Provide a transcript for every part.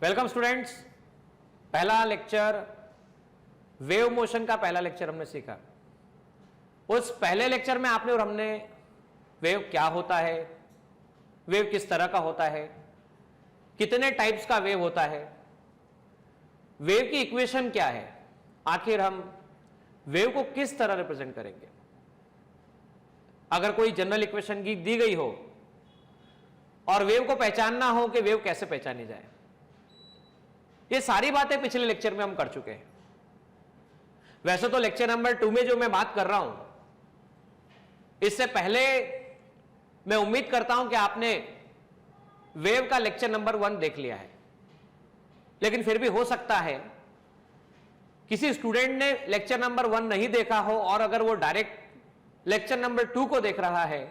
Welcome students. पहला lecture wave motion का पहला लेक्चर हमने सीखा। उस पहले लेक्चर में आपने और हमने वेव क्या होता है, वेव किस तरह का होता है, कितने टाइप्स का वेव होता है, वेव की इक्वेशन क्या है, आखिर हम वेव को किस तरह रिप्रेजेंट करेंगे, अगर कोई जनरल इक्वेशन की दी गई हो और वेव को पहचानना हो कि वेव कैसे पहचानी जाए। ये सारी बातें पिछले लेक्चर में हम कर चुके हैं। वैसे तो लेक्चर नंबर 2 में जो मैं बात कर रहा हूं, इससे पहले मैं उम्मीद करता हूं कि आपने वेव का लेक्चर नंबर 1 देख लिया है, लेकिन फिर भी हो सकता है किसी स्टूडेंट ने लेक्चर नंबर 1 नहीं देखा हो और अगर वो डायरेक्ट लेक्चर नंबर 2 को देख रहा है,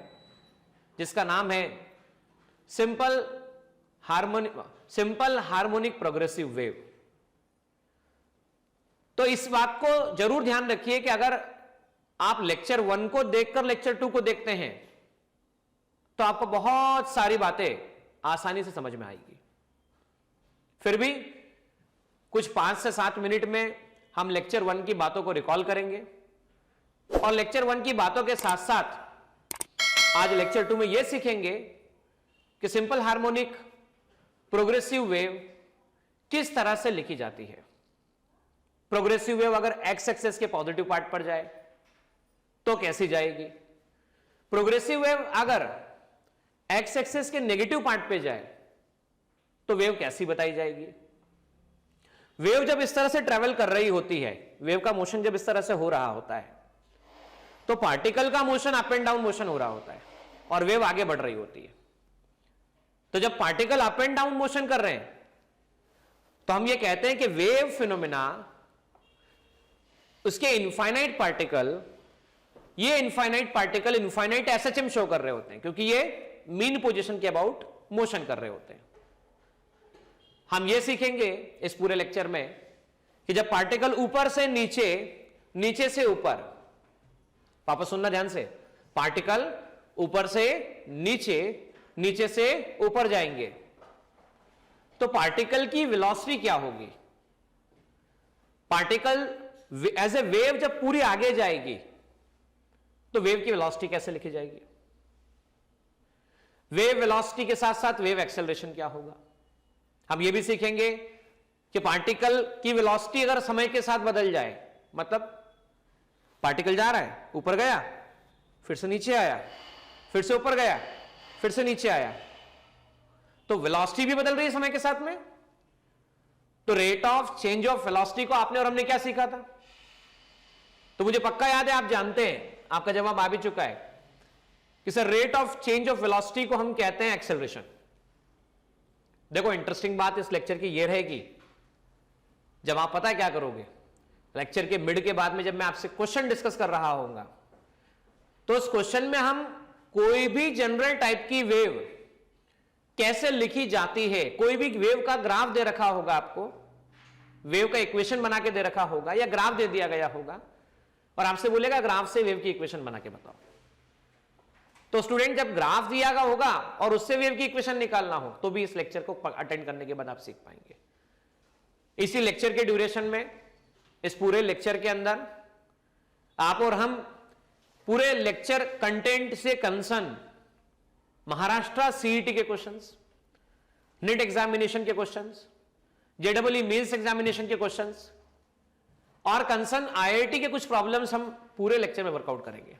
जिसका नाम है सिंपल हार्मोनिक प्रोग्रेसिव वेव, तो इस बात को जरूर ध्यान रखिए कि अगर आप लेक्चर 1 को देखकर लेक्चर 2 को देखते हैं तो आपको बहुत सारी बातें आसानी से समझ में आएगी। फिर भी कुछ 5 से 7 मिनट में हम लेक्चर 1 की बातों को रिकॉल करेंगे और लेक्चर 1 की बातों के साथ साथ आज लेक्चर 2 में यह सीखेंगे कि सिंपल हार्मोनिक प्रोग्रेसिव वेव किस तरह से लिखी जाती है। प्रोग्रेसिव वेव अगर एक्स एक्सेस के पॉजिटिव पार्ट पर जाए तो कैसी जाएगी, प्रोग्रेसिव वेव अगर एक्स एक्सेस के नेगेटिव पार्ट पे जाए तो वेव कैसी बताई जाएगी। वेव जब इस तरह से ट्रेवल कर रही होती है, वेव का मोशन जब इस तरह से हो रहा होता है तो पार्टिकल का motion up and down motion हो रहा होता है और वेव आगे बढ़ रही होती है। तो जब particle up and down motion कर रहे हैं तो हम ये कहते हैं कि वेव फिनोमेना, उसके इनफाइनाइट पार्टिकल, ये infinite particle infinite SHM show कर रहे होते हैं क्योंकि ये मीन पोजीशन के अबाउट मोशन कर रहे होते हैं। हम ये सीखेंगे इस पूरे लेक्चर में कि जब पार्टिकल ऊपर से नीचे, नीचे से ऊपर, वापस सुनना ध्यान से, पार्टिकल ऊपर से नीचे, नीचे से ऊपर जाएंगे तो पार्टिकल की वेलोसिटी क्या होगी। पार्टिकल एज ए वेव जब पूरी आगे जाएगी तो वेव की वेलोसिटी कैसे लिखी जाएगी। वेव वेलोसिटी के साथ साथ वेव एक्सेलरेशन क्या होगा। हम यह भी सीखेंगे कि पार्टिकल की वेलोसिटी अगर समय के साथ बदल जाए, मतलब पार्टिकल जा रहा है, ऊपर गया, फिर से नीचे आया, फिर से ऊपर गया, फिर से नीचे आया, तो वेलोसिटी भी बदल रही है समय के साथ में। तो rate of change of velocity को आपने और हमने क्या सीखा था, तो मुझे पक्का याद है, आप जानते हैं, आपका जवाब आ भी चुका है कि sir rate of change of velocity को हम कहते हैं एक्सेलरेशन। देखो इंटरेस्टिंग बात इस लेक्चर की यह रहेगी, जब आप पता है क्या करोगे, लेक्चर के मिड के बाद में जब मैं आपसे क्वेश्चन डिस्कस कर रहा होऊंगा तो उस क्वेश्चन में हम कोई भी जनरल टाइप की वेव कैसे लिखी जाती है, कोई भी वेव का ग्राफ दे रखा होगा आपको, वेव का इक्वेशन बना के दे रखा होगा या ग्राफ दे दिया गया होगा और आपसे बोलेगा ग्राफ से वेव की इक्वेशन बना के बताओ। तो स्टूडेंट जब ग्राफ दिया गया होगा और उससे वेव की इक्वेशन निकालना हो तो भी इस लेक्चर को अटेंड करने के बाद आप सीख पाएंगे। इसी लेक्चर के ड्यूरेशन में, इस पूरे लेक्चर के अंदर आप और हम पूरे लेक्चर कंटेंट से कंसर्न महाराष्ट्र सीईटी के क्वेश्चंस, नीट एग्जामिनेशन के क्वेश्चंस, जेडब्ल्यू मेंस एग्जामिनेशन के क्वेश्चंस और कंसर्न आईआईटी के कुछ प्रॉब्लम्स हम पूरे लेक्चर में वर्कआउट करेंगे।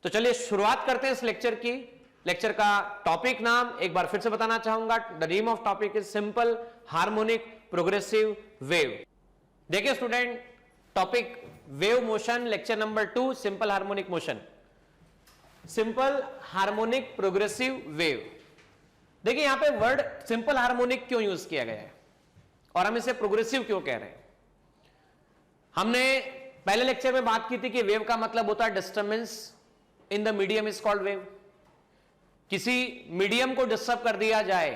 तो चलिए शुरुआत करते हैं इस लेक्चर की। लेक्चर का टॉपिक नाम एक बार फिर से बताना चाहूंगा, the name of topic is simple harmonic progressive wave. देखिए student, topic wave motion, lecture number 2, simple harmonic motion, simple harmonic progressive wave. देखिए यहां पे वर्ड सिंपल हार्मोनिक क्यों यूज किया गया है और हम इसे प्रोग्रेसिव क्यों कह रहे हैं। हमने पहले लेक्चर में बात की थी कि वेव का मतलब होता है disturbance in the medium is called wave. किसी मीडियम को डिस्टर्ब कर दिया जाए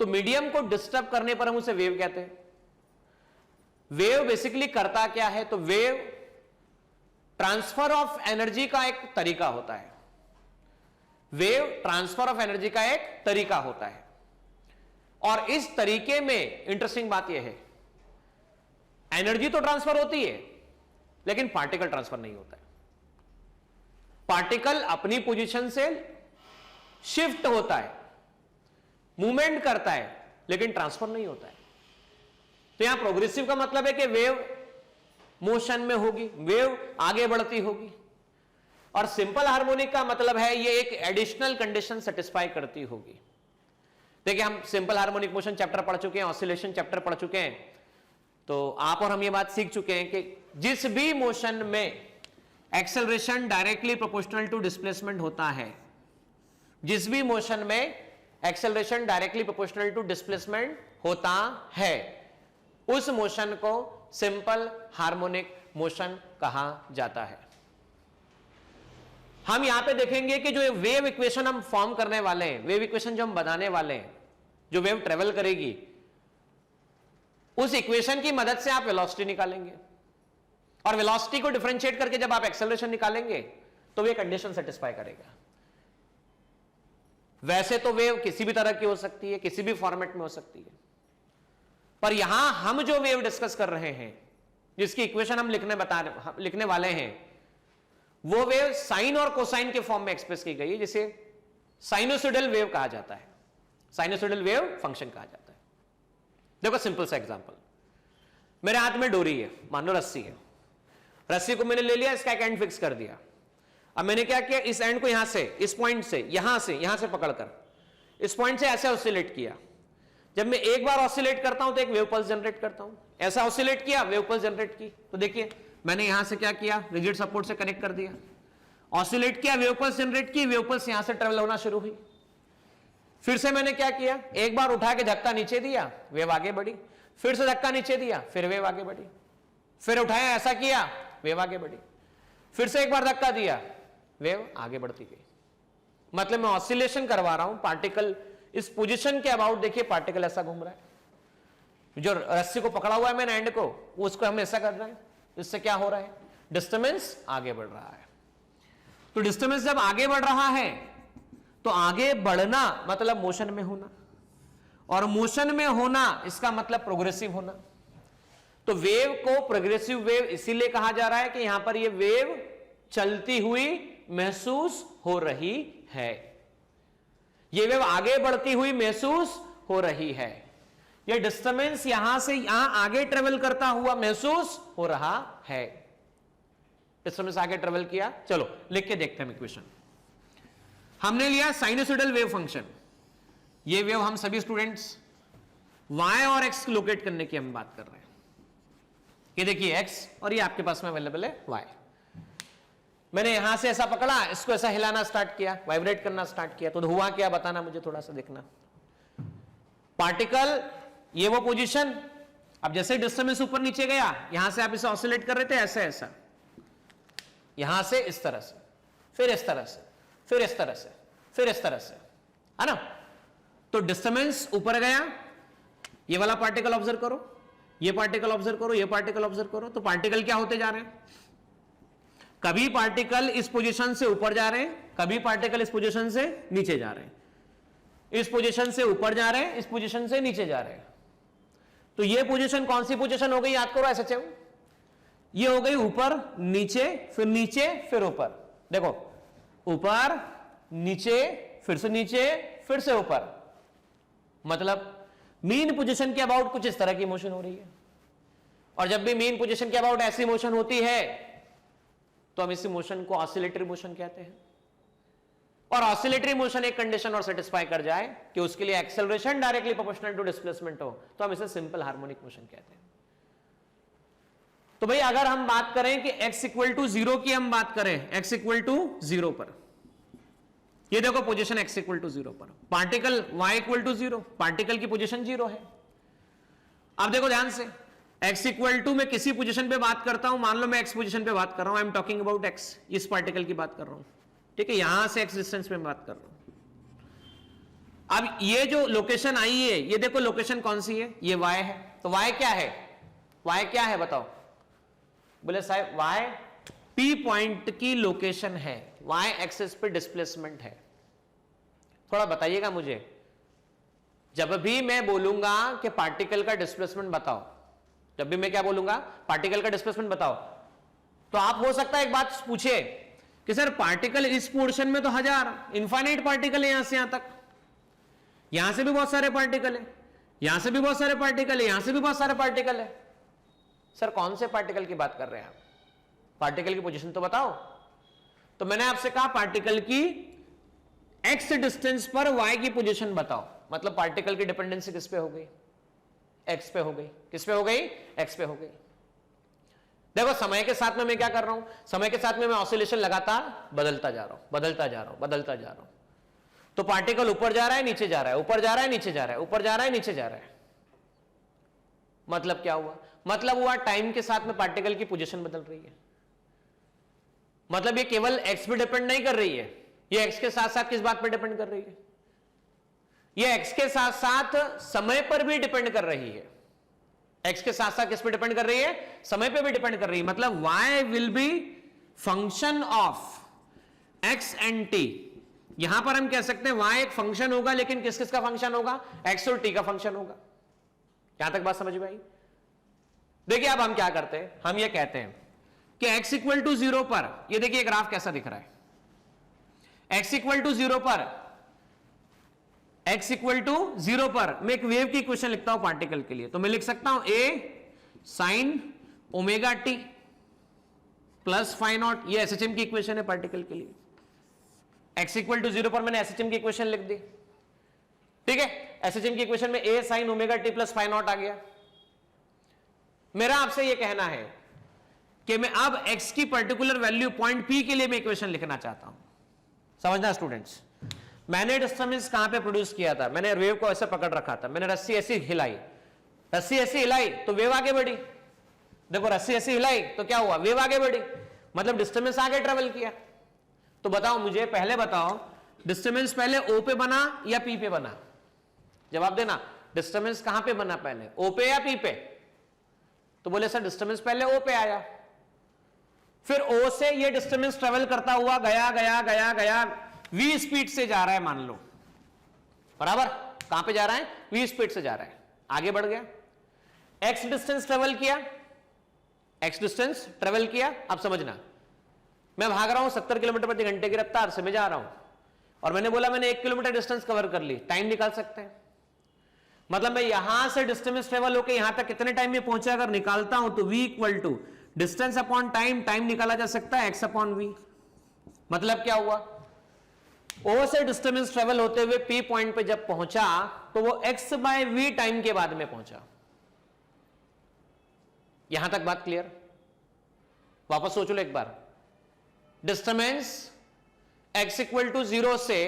तो मीडियम को डिस्टर्ब करने पर हम उसे वेव कहते हैं। वेव बेसिकली करता क्या है, तो वेव ट्रांसफर ऑफ एनर्जी का एक तरीका होता है। वेव ट्रांसफर ऑफ एनर्जी का एक तरीका होता है और इस तरीके में इंटरेस्टिंग बात यह है, एनर्जी तो ट्रांसफर होती है लेकिन पार्टिकल ट्रांसफर नहीं होता है। पार्टिकल अपनी पोजीशन से शिफ्ट होता है, मूवमेंट करता है, लेकिन ट्रांसफर नहीं होता है। तो यहां प्रोग्रेसिव का मतलब है कि वेव मोशन में होगी, वेव आगे बढ़ती होगी। और सिंपल हार्मोनिक का मतलब है ये एक एडिशनल कंडीशन सेटिस्फाई करती होगी। देखिए, हम सिंपल हार्मोनिक मोशन चैप्टर पढ़ चुके हैं, ऑसिलेशन चैप्टर पढ़ चुके हैं, तो आप और हम ये बात सीख चुके हैं कि जिस भी मोशन में acceleration directly proportional to displacement होता है, जिस भी मोशन में acceleration directly proportional to displacement होता है, उस मोशन को सिंपल हार्मोनिक मोशन कहा जाता है। हम यहां पे देखेंगे कि जो वेव इक्वेशन हम फॉर्म करने वाले हैं, वेव इक्वेशन जो हम बनाने वाले हैं, जो वेव ट्रेवल करेगी, उस इक्वेशन की मदद से आप वेलोसिटी निकालेंगे, और वेलोसिटी को डिफरेंशिएट करके जब आप एक्सेलरेशन निकालेंगे तो वे कंडीशन सेटिस्फाई करेगा। वैसे तो वेव किसी भी तरह की हो सकती है, किसी भी फॉर्मेट में हो सकती है, पर यहां हम जो वेव डिस्कस कर रहे हैं, जिसकी इक्वेशन हम लिखने वाले हैं, वो वेव साइन और कोसाइन के फॉर्म में एक्सप्रेस की गई है, जिसे साइनोसोइडल वेव कहा जाता है, साइनोसोइडल वेव फंक्शन कहा जाता है। देखो सिंपल सा एग्जांपल, मेरे हाथ में डोरी है, मान लो रस्सी है, रस्सी को मैंने ले लिया, इसका एक एंड फिक्स कर दिया। अब मैंने क्या किया, इस एंड को यहां से, इस पॉइंट से, यहां से पकड़कर इस पॉइंट से ऐसे ऑसिलेट किया। जब मैं एक बार ऑसिलेट करता हूं तो एक वेव पल्स जनरेट करता हूं, ऐसा ऑसिलेट किया, वेव पल्स जनरेट की। तो देखिए मैंने यहां से क्या किया, रिजिड सपोर्ट से कनेक्ट कर दिया, ऑसिलेट किया, वेव पल्स जनरेट की, वेव पल्स यहां से ट्रेवल होना शुरू हुई। फिर से मैंने क्या किया, एक बार उठा के धक्का नीचे दिया, वेव आगे बढ़ी, फिर से धक्का नीचे दिया, फिर वेव आगे बढ़ी, फिर उठाया, ऐसा किया, वेव आगे बढ़ी, फिर से एक बार धक्का दिया, वेव आगे बढ़ती गई। मतलब मैं ऑसिलेशन करवा रहा हूं, पार्टिकल इस पोजीशन के अबाउट, देखिए पार्टिकल ऐसा घूम रहा है, जो रस्सी को पकड़ा हुआ है मैंने एंड को, उसको हम ऐसा कर रहे हैं, इससे क्या हो रहा है, डिस्टर्बेंस आगे बढ़ रहा है। तो डिस्टर्बेंस जब आगे बढ़ रहा है तो आगे बढ़ना मतलब मोशन में होना, और मोशन में होना इसका मतलब प्रोग्रेसिव होना। तो वेव को प्रोग्रेसिव वेव इसीलिए कहा जा रहा है कि यहां पर ये वेव चलती हुई महसूस हो रही है, ये वेव आगे बढ़ती हुई महसूस हो रही है, ये डिस्टर्बेंस यहां से यहां आगे ट्रेवल करता हुआ महसूस हो रहा है। डिस्टर्बेंस आगे ट्रेवल किया, चलो लिख के देखते हैं इक्वेशन। हमने लिया साइनोसॉइडल वेव फंक्शन, ये वेव हम सभी स्टूडेंट्स y और x लोकेट करने की हम बात कर रहे हैं। ये देखिए x और ये आपके पास में अवेलेबल है y। मैंने यहां से ऐसा पकड़ा, इसको ऐसा हिलाना स्टार्ट किया, वाइब्रेट करना स्टार्ट किया, तो हुआ क्या बताना मुझे, थोड़ा सा देखना। पार्टिकल ये वो पोजीशन, अब जैसे डिस्टर्बेंस ऊपर नीचे गया, यहां से आप इसे ऑसिलेट कर रहे थे ऐसे ऐसा, यहां से इस तरह से, फिर इस तरह से, फिर इस तरह से, फिर इस तरह से, है ना। तो डिस्टर्बेंस ऊपर गया, ये वाला पार्टिकल ऑब्जर्व करो, ये पार्टिकल ऑब्जर्व करो, ये पार्टिकल ऑब्जर्व करो, तो पार्टिकल क्या होते जा रहे हैं, कभी पार्टिकल इस पोजीशन से ऊपर जा रहे हैं, कभी पार्टिकल इस पोजीशन से नीचे जा रहे हैं, इस पोजीशन से ऊपर जा रहे हैं, इस पोजीशन से नीचे जा रहे हैं। तो ये पोजीशन कौन सी पोजीशन हो गई, याद करो ऐसे चलो, ये हो गई ऊपर नीचे, फिर नीचे, फिर ऊपर। देखो ऊपर नीचे, फिर से नीचे, फिर से ऊपर, मतलब मीन पोजीशन के अबाउट कुछ इस तरह की मोशन हो रही है। और जब भी मीन पोजीशन के अबाउट ऐसी मोशन होती है तो हम इसी मोशन को ऑसिलेटरी मोशन कहते हैं। और ऑसिलेटरी मोशन एक कंडीशन और सेटिस्फाई कर जाए कि उसके लिए acceleration directly proportional to displacement हो, तो हम इसे सिंपल हार्मोनिक मोशन कहते हैं। तो भाई अगर हम बात करें कि x इक्वल टू 0 की हम बात करें, x इक्वल टू 0 पर, ये देखो पोजीशन x इक्वल टू 0 पर, particle y equal to 0, particle की पोजीशन 0 है। अब देखो ध्यान से, x इक्वल टू मैं किसी पोजीशन पे बात करता हूं, मान लो मैं x पोजीशन पे बात कर रहा हूं, आई एम टॉकिंग अबाउट x, इस पार्टिकल की बात कर रहा हूं, ठीक है, यहां से x डिस्टेंस पे बात कर रहा हूं। अब ये जो लोकेशन आई है, ये देखो लोकेशन कौन सी है, ये y है, तो y क्या है, y क्या है बताओ, बोले साहब y p पॉइंट की लोकेशन है, y एक्सिस पे डिस्प्लेसमेंट है। थोड़ा बताइएगा मुझे, जब भी मैं बोलूंगा कि पार्टिकल का डिस्प्लेसमेंट बताओ, जब भी मैं क्या बोलूंगा, पार्टिकल का डिस्प्लेसमेंट बताओ, तो आप हो सकता है एक बात पूछे कि सर पार्टिकल इस पोर्शन में तो 1000 इनफाइनाइट पार्टिकल है, यहां से यहां तक, यहां से भी बहुत सारे पार्टिकल है, यहां से भी बहुत सारे पार्टिकल है, यहां से भी बहुत सारे पार्टिकल है। सर कौन से पार्टिकल की बात कर रहे हैं आप? पार्टिकल की पोजीशन तो बताओ। तो मैंने आपसे कहा पार्टिकल की एक्स डिस्टेंस पर वाई की पोजीशन बताओ, मतलब पार्टिकल की डिपेंडेंसी किस पे हो गई? एक्स पे हो गई। किस पे हो गई? एक्स पे हो गई। देखो समय के साथ में मैं क्या कर रहा हूं, समय के साथ में मैं ऑसिलेशन लगातार बदलता जा रहा हूं, बदलता जा रहा हूं, बदलता जा रहा हूं। तो पार्टिकल ऊपर जा रहा है, नीचे जा रहा है, ऊपर जा रहा है, नीचे जा रहा है, ऊपर जा रहा है, नीचे जा रहा है। मतलब क्या हुआ? मतलब हुआ टाइम के साथ में पार्टिकल की पोजीशन बदल रही है। मतलब ये केवल एक्स पे डिपेंड नहीं कर रही है, ये एक्स के साथ साथ किस बात पर डिपेंड कर रही है? ये एक्स के साथ साथ समय पर भी डिपेंड कर रही है। एक्स के साथ साथ किस पे डिपेंड कर रही है? समय पे भी डिपेंड कर रही है। मतलब y will be function of x and t। यहां पर हम कह सकते हैं y एक फंक्शन होगा, लेकिन किस किस का फंक्शन होगा? x और t का फंक्शन होगा। यहां तक बात समझ में आई? देखिए अब हम क्या करते हैं, हम ये कहते हैं कि x इक्वल टू 0 पर, ये देखिए ग्राफ कैसा दिख रहा है, x इक्वल टू 0 पर, x इक्वल टू 0 पर मैं एक वेव की इक्वेशन लिखता हूं पार्टिकल के लिए। तो मैं लिख सकता हूं a sine omega t plus phi naught, ये एसएचएम की इक्वेशन है पार्टिकल के लिए। x इक्वल टू 0 पर मैंने एसएचएम की इक्वेशन लिख दी, ठीक है। एसएचएम की इक्वेशन में a sine omega t plus phi naught आ गया। मेरा आपसे यह कहना है कि मैं अब x की पर्टिकुलर वैल्यू पॉइंट p के लिए मैं इक्वेशन लिखना चाहता हूं। समझना स्टूडेंट्स, मैंने डिस्टर्बेंस कहां पे प्रोड्यूस किया था? मैंने वेव को ऐसे पकड़ रखा था, मैंने रस्सी ऐसी हिलाई, रस्सी ऐसी हिलाई तो वेव आगे बढ़ी। देखो रस्सी ऐसी हिलाई तो क्या हुआ? वेव आगे बढ़ी, मतलब डिस्टर्बेंस आगे ट्रेवल किया। तो बताओ मुझे, पहले बताओ डिस्टर्बेंस पहले O पे बना या P पे बना? जवाब देना। डिस्टर्बेंस कहां पे बना पहले, O पे या P पे? तो बोले सर डिस्टर्बेंस पहले O पे आया, फिर O से ये डिस्टर्बेंस ट्रेवल करता हुआ गया गया गया गया, v स्पीड से जा रहा है मान लो, बराबर। कहां पे जा रहा है? v स्पीड से जा रहा है, आगे बढ़ गया, x डिस्टेंस ट्रेवल किया, x डिस्टेंस ट्रेवल किया। अब समझना, मैं भाग रहा हूं 70 किलोमीटर प्रति घंटे की रफ्तार से मैं जा रहा हूं, और मैंने बोला मैंने 1 किलोमीटर डिस्टेंस कवर कर ली, टाइम निकाल सकते हैं। मतलब मैं यहां से डिस्टेंस ट्रेवल होकर यहां तक कितने टाइम में पहुंचा अगर निकालता हूं तो v equal to distance upon time, time निकाला जा सकता है x अपॉन v। मतलब क्या हुआ? O से डिस्टेंस ट्रेवल होते हुए P पॉइंट पे जब पहुंचा तो वो x बाय v टाइम के बाद में पहुंचा। यहां तक बात क्लियर? वापस सोच लो एक बार। डिस्टेंस x इक्वल टू 0 से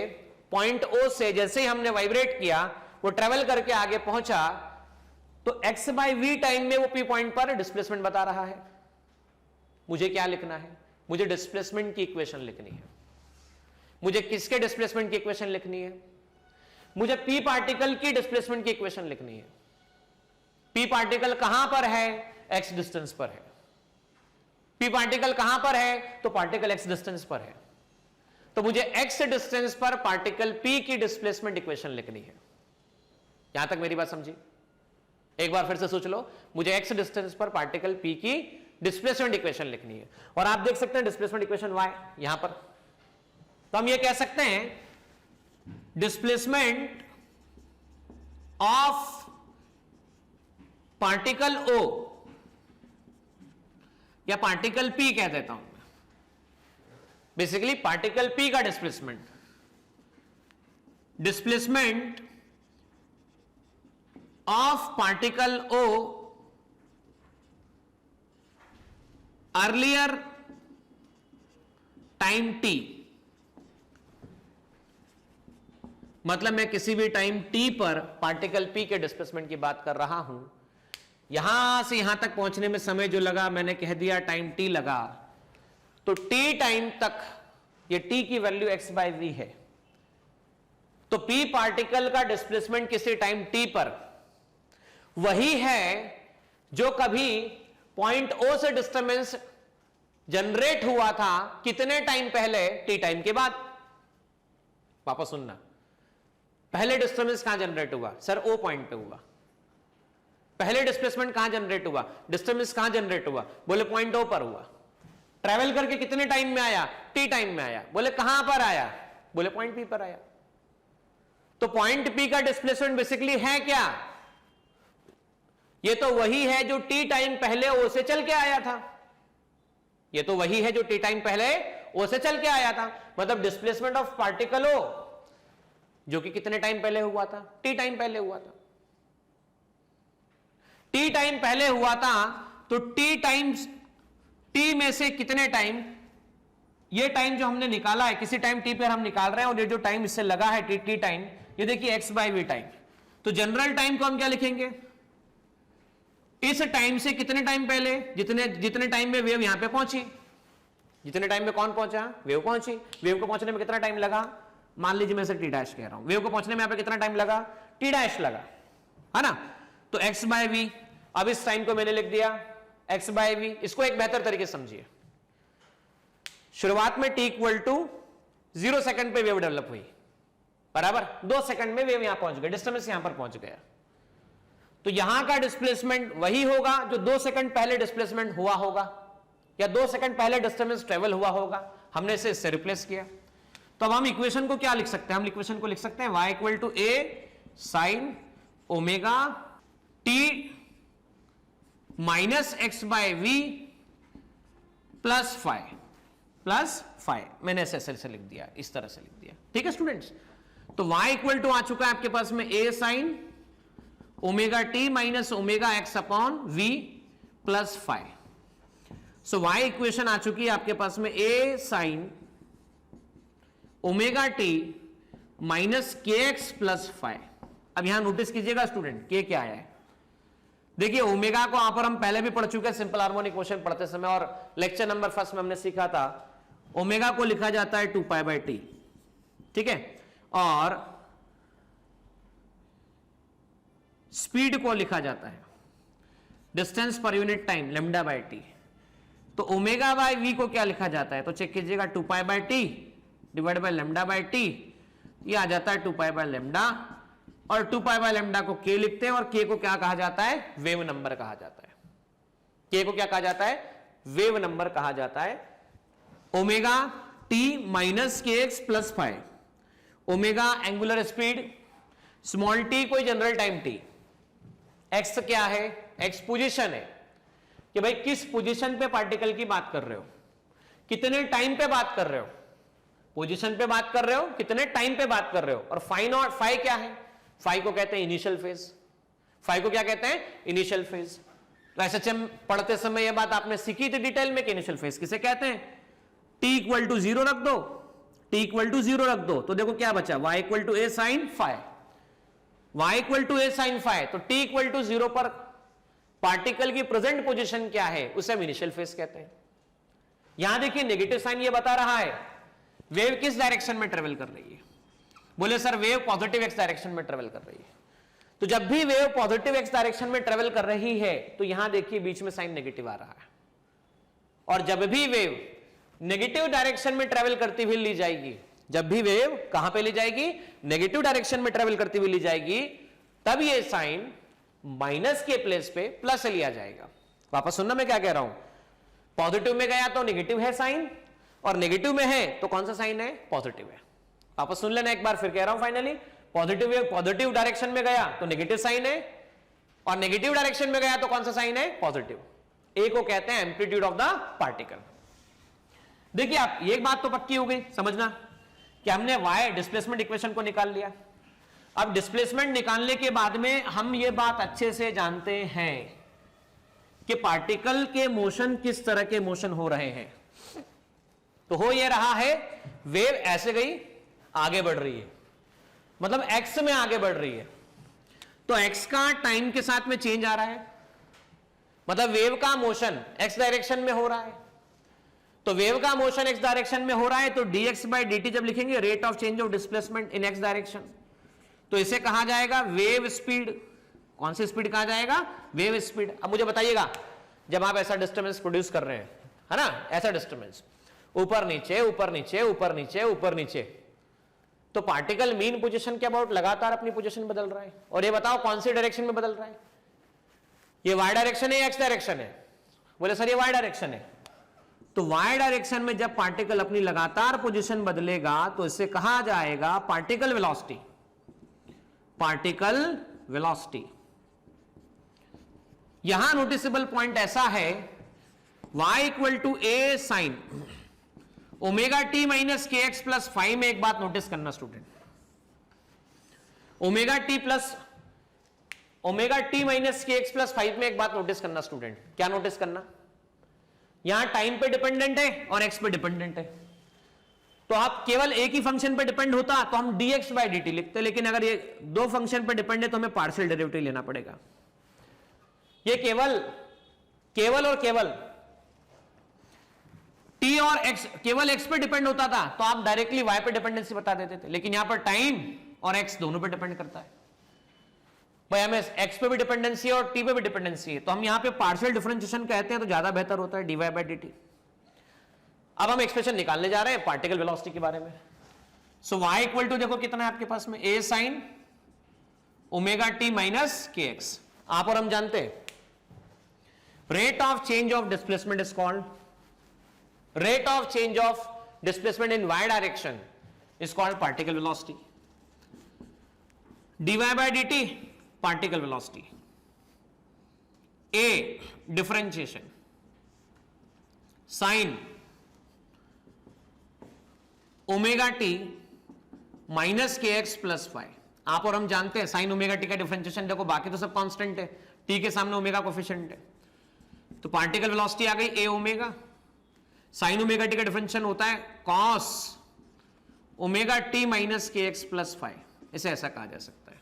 पॉइंट O से जैसे ही हमने वाइब्रेट किया वो ट्रेवल करके आगे पहुंचा, तो x बाय v टाइम में वो P पॉइंट पर डिस्प्लेसमेंट बता रहा है। मुझे क्या लिखना है? मुझे डिस्प्लेसमेंट की इक्वेशन लिखनी है। मुझे किसके डिस्प्लेसमेंट की इक्वेशन लिखनी है? मुझे P पार्टिकल की डिस्प्लेसमेंट की इक्वेशन लिखनी है। P पार्टिकल कहां पर है? x डिस्टेंस पर है। P पार्टिकल कहां पर है? तो पार्टिकल x डिस्टेंस पर है। तो मुझे x डिस्टेंस पर पार्टिकल P की डिस्प्लेसमेंट इक्वेशन लिखनी है। यहां तक मेरी बात समझी? एक बार फिर से सोच लो, मुझे x डिस्टेंस पर पार्टिकल P की डिस्प्लेसमेंट इक्वेशन लिखनी है, और आप देख सकते हैं डिस्प्लेसमेंट इक्वेशन y यहां पर। तो हम ये कह सकते हैं डिस्प्लेसमेंट ऑफ पार्टिकल O या पार्टिकल P कह देता हूं, बेसिकली पार्टिकल P का displacement, displacement of particle O earlier time t। मतलब मैं किसी भी टाइम t पर पार्टिकल P के डिस्प्लेसमेंट की बात कर रहा हूं, यहां से यहां तक पहुंचने में समय जो लगा मैंने कह दिया टाइम t लगा, तो t टाइम तक ये t की वैल्यू x बाय v है। तो P पार्टिकल का डिस्प्लेसमेंट किसी टाइम t पर वही है जो कभी पॉइंट O से डिस्टर्बेंस जनरेट हुआ था कितने टाइम पहले? t टाइम के बाद। वापस सुनना, पहले डिस्टर्बेंस कहां जनरेट हुआ? सर ओ पॉइंट पे हुआ। पहले डिस्प्लेसमेंट कहां जनरेट हुआ? डिस्टर्बेंस कहां जनरेट हुआ? बोले पॉइंट ओ पर हुआ। ट्रेवल करके कितने टाइम में आया? टी टाइम में आया। बोले कहां पर आया? बोले पॉइंट पी पर आया। तो पॉइंट पी का डिस्प्लेसमेंट बेसिकली है क्या? ये तो वही है जो टी टाइम पहले ओ से चल के आया था। ये तो वही है जो टी टाइम पहले ओ से चल के आया था। मतलब डिस्प्लेसमेंट ऑफ पार्टिकल ओ जो कि कितने टाइम पहले हुआ था? टी टाइम पहले हुआ था। टी टाइम पहले हुआ था तो टी टाइम्स टी में से कितने टाइम, ये टाइम जो हमने निकाला है किसी टाइम टी पर हम निकाल रहे हैं, और ये जो टाइम इससे लगा है टी टाइम, ये देखिए एक्स बाय वी टाइम। तो जनरल टाइम को हम क्या लिखेंगे? इस टाइम से कितने टाइम पहले, जितने टाइम में वेव यहां पे पहुंची, जितने टाइम में कौन पहुंचा? वेव पहुंची। वेव को पहुंचने में कितना टाइम लगा? मान लीजिए मैं इसे टी डैश कह रहा हूं। वेव को पहुंचने में यहां पे कितना टाइम लगा? टी डैश लगा, है ना। तो एक्स बाय वी, अब इस टाइम को मैंने लिख दिया एक्स बाय वी। इसको एक बेहतर तरीके से समझिए। शुरुआत में टी इक्वल टू 0 सेकंड पे वेव डेवलप हुई, बराबर। 2 सेकंड में वेव यहां पहुंच गया, डिस्टर्बेंस यहां पर पहुंच गया। तो यहां का डिस्प्लेसमेंट वही होगा जो 2 सेकंड पहले डिस्प्लेसमेंट हुआ होगा, या 2 सेकंड पहले डिस्टर्बेंस ट्रेवल हुआ होगा। हमने इसे इससे रिप्लेस किया। तो अब हम इक्वेशन को क्या लिख सकते हैं? हम इक्वेशन को लिख सकते हैं y equal to A sine omega t minus x by v plus five. मैंने ऐसे लिख दिया, इस तरह से लिख दिया। ठीक है स्टूडेंट्स। तो y इक्वल टू आ चुका है आपके पास में a sine omega t minus omega x upon v plus 5। So y equation आ चुकी है आपके पास में a sine omega t minus k x plus 5। अब यहां नोटिस कीजिएगा स्टूडेंट, के क्या आया है? देखिए ओमेगा को यहां पर हम पहले भी पढ़ चुके हैं सिंपल हार्मोनिक मोशन पढ़ते समय, और लेक्चर नंबर 1 में हमने सीखा था ओमेगा को लिखा जाता है 2π/t। ठीक है, और स्पीड को लिखा जाता है डिस्टेंस पर यूनिट टाइम λ/t। तो ओमेगा बाय वी को क्या लिखा जाता है? तो चेक कीजिएगा 2π/t डिवाइड बाय λ/t, ये आ जाता है 2π/λ, और 2π/λ को k लिखते हैं, और k को क्या कहा जाता है? वेव नंबर कहा जाता है। k को क्या कहा जाता है? वेव नंबर कहा जाता है। Omega t minus k x plus 5, omega angular speed, small T कोई जनरल टाइम टी, एक्स क्या है? एक्स पोजीशन है कि भाई किस पोजीशन पे पार्टिकल की बात कर रहे हो, कितने टाइम पे बात कर रहे हो, पोजीशन पे बात कर रहे हो, कितने टाइम पे बात कर रहे हो। और फाई क्या है? फाई को कहते हैं इनिशियल फेज। फाई को क्या कहते हैं? Initial phase. तो एसएचएम पढ़ते समय यह बात आपने सीखी थी डिटेल में कि इनिशियल फेज किसे कहते हैं। टी इक्वल टू 0 रख दो, टी इक्वल टू 0 रख दो, तो देखो क्या बचा? y equal to A sine five, y equal to A sine 5। तो t इक्वल टू 0 पर पार्टिकल की प्रेजेंट पोजीशन क्या है? उसे हम इनिशियल फेज कहते हैं। यहां देखिए नेगेटिव साइन ये बता रहा है वेव किस डायरेक्शन में ट्रेवल कर रही है। बोले sir wave positive x direction में ट्रेवल कर रही है। तो जब भी वेव पॉजिटिव एक्स डायरेक्शन में ट्रेवल कर रही है तो यहां देखिए बीच में साइन नेगेटिव आ रहा है, और जब भी वेव नेगेटिव डायरेक्शन में ट्रेवल करती हुई ली जाएगी, जब भी वेव कहां पे ली जाएगी? नेगेटिव डायरेक्शन में ट्रेवल करती हुई ली जाएगी, तब ये साइन माइनस के प्लेस पे प्लस लिया जाएगा। वापस सुनना मैं क्या कह रहा हूं। पॉजिटिव में गया तो नेगेटिव है साइन, और नेगेटिव में है तो कौन सा साइन है? पॉजिटिव है। वापस सुन लेना एक बार, फिर कह रहा हूं finally. Positive wave positive direction में गया तो नेगेटिव साइन है, और नेगेटिव डायरेक्शन में गया तो कौन सा साइन है? पॉजिटिव। ए को कहते हैं एम्पलीट्यूड ऑफ द पार्टिकल। देखिए आप एक बात तो पक्की हो गई समझना कि हमने y डिस्प्लेसमेंट इक्वेशन को निकाल लिया। अब डिस्प्लेसमेंट निकालने के बाद में हम ये बात अच्छे से जानते हैं कि पार्टिकल के मोशन किस तरह के मोशन हो रहे हैं। तो हो ये रहा है वेव ऐसे गई, आगे बढ़ रही है, मतलब x में आगे बढ़ रही है, तो x का टाइम के साथ में चेंज आ रहा है, मतलब वेव का मोशन x डायरेक्शन में हो रहा है। तो वेव का मोशन x डायरेक्शन में हो रहा है, तो dx/dt जब लिखेंगे rate of change of displacement in x direction, तो इसे कहा जाएगा वेव स्पीड। कौन सी स्पीड कहा जाएगा? Wave speed. अब मुझे बताइएगा, जब आप ऐसा डिस्टर्बेंस प्रोड्यूस कर रहे हैं, है ना, ऐसा डिस्टर्बेंस ऊपर नीचे ऊपर नीचे ऊपर नीचे ऊपर नीचे, तो पार्टिकल मीन पोजीशन के अबाउट लगातार अपनी पोजीशन बदल रहा है। और ये बताओ कौन सी डायरेक्शन में बदल रहा है? ये वाई डायरेक्शन है या एक्स डायरेक्शन है? बोले सर ये वाई डायरेक्शन है। तो वाई डायरेक्शन में जब पार्टिकल अपनी लगातार पोजीशन बदलेगा तो इसे कहा जाएगा पार्टिकल वेलोसिटी। Particle velocity. यहां नोटिसेबल पॉइंट ऐसा है, y equal to A sine omega t minus k x plus five में एक बात नोटिस करना student, omega t minus k x plus five में एक बात नोटिस करना स्टूडेंट। क्या नोटिस करना? यहां टाइम पे डिपेंडेंट है और एक्स पे डिपेंडेंट है। तो आप केवल एक ही फंक्शन पे डिपेंड होता तो हम dx बाई dt लिखते, लेकिन अगर ये दो फंक्शन पे डिपेंड है तो हमें पार्शियल डेरिवेटिव लेना पड़ेगा। ये केवल और केवल t और x केवल x पे डिपेंड होता था तो आप डायरेक्टली y पे डिपेंडेंसी बता देते थे, लेकिन यहां पर टाइम और x दोनों पे डिपेंड करता है। भाई हमें x पे भी डिपेंडेंसी है और t पे भी डिपेंडेंसी है, तो हम यहां पे पार्शियल डिफरेंशिएशन कहते हैं तो ज्यादा बेहतर होता है dy बाई dt। अब हम एक्सप्रेशन निकालने जा रहे हैं पार्टिकल वेलोसिटी के बारे में। सो y इक्वल टू देखो कितना है आपके पास में, a sine omega t minus k x. आप और हम जानते हैं rate of change of displacement is called, rate of change of displacement in y direction is called particle velocity. dy by dt particle velocity. A differentiation sin omega t minus kx plus phi। आप और हम जानते हैं sin omega t का differentiation देखो, बाकी तो सब कांस्टेंट है, t के सामने ओमेगा कोफिशिएंट है, तो पार्टिकल वेलोसिटी आ गई a omega. Sign omega t का डिफरेंशिएशन होता है cos omega t minus k x plus five, इसे ऐसा कहा जा सकता है।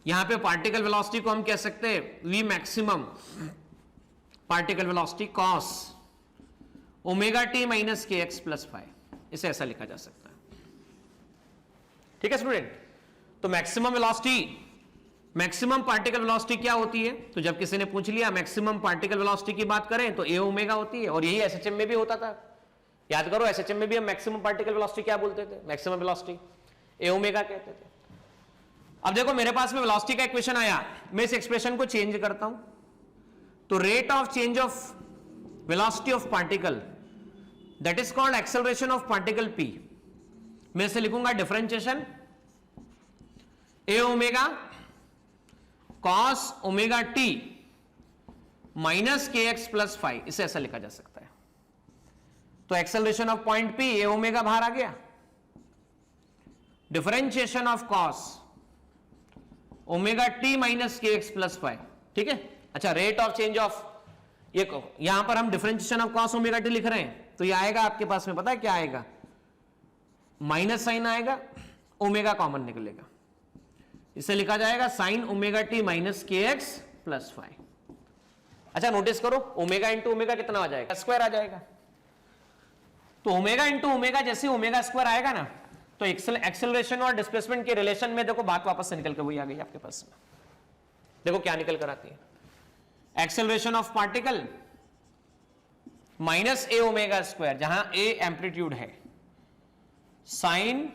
यहां पे पार्टिकल वेलोसिटी को हम कह सकते हैं we maximum particle velocity cos omega t minus k x plus five, इसे ऐसा लिखा जा सकता है। ठीक है स्टूडेंट, तो maximum velocity, maximum particle velocity क्या होती है? तो जब किसी ने पूछ लिया मैक्सिमम पार्टिकल वेलोसिटी की बात करें तो ए ओमेगा होती है, और यही एसएचएम में भी होता था। याद करो एसएचएम में भी हम मैक्सिमम पार्टिकल वेलोसिटी क्या बोलते थे? मैक्सिमम वेलोसिटी ए ओमेगा कहते थे। अब देखो मेरे पास में वेलोसिटी का इक्वेशन आया, मैं इस एक्सप्रेशन को चेंज करता हूं, तो rate of change of velocity of particle that is called acceleration of particle P. मैं इसे लिखूंगा differentiation A omega cos omega t minus k x plus five, इसे ऐसा लिखा जा सकता है। तो acceleration of point P A omega बाहर आ गया, differentiation of cos omega t minus k x plus five. ठीक है, अच्छा रेट ऑफ चेंज ऑफ, ये यहां पर हम differentiation of cos omega t लिख रहे हैं, तो ये आएगा आपके पास में, पता है क्या आएगा? माइनस साइन आएगा, ओमेगा कॉमन निकलेगा, इसे लिखा जाएगा sign omega t minus k x plus five. अच्छा नोटिस करो ओमेगा इंटू ओमेगा कितना आ जाएगा? स्क्वायर आ जाएगा। तो ओमेगा इंटू ओमेगा जैसे ओमेगा स्क्वायर आएगा ना, तो एक्सेलरेशन और डिस्प्लेसमेंट के रिलेशन में देखो बात वापस से निकल कर वही आ गई आपके पास में। देखो क्या निकल कर आती है, acceleration of particle minus a omega square, जहां ए एम्पलीट्यूड है, sine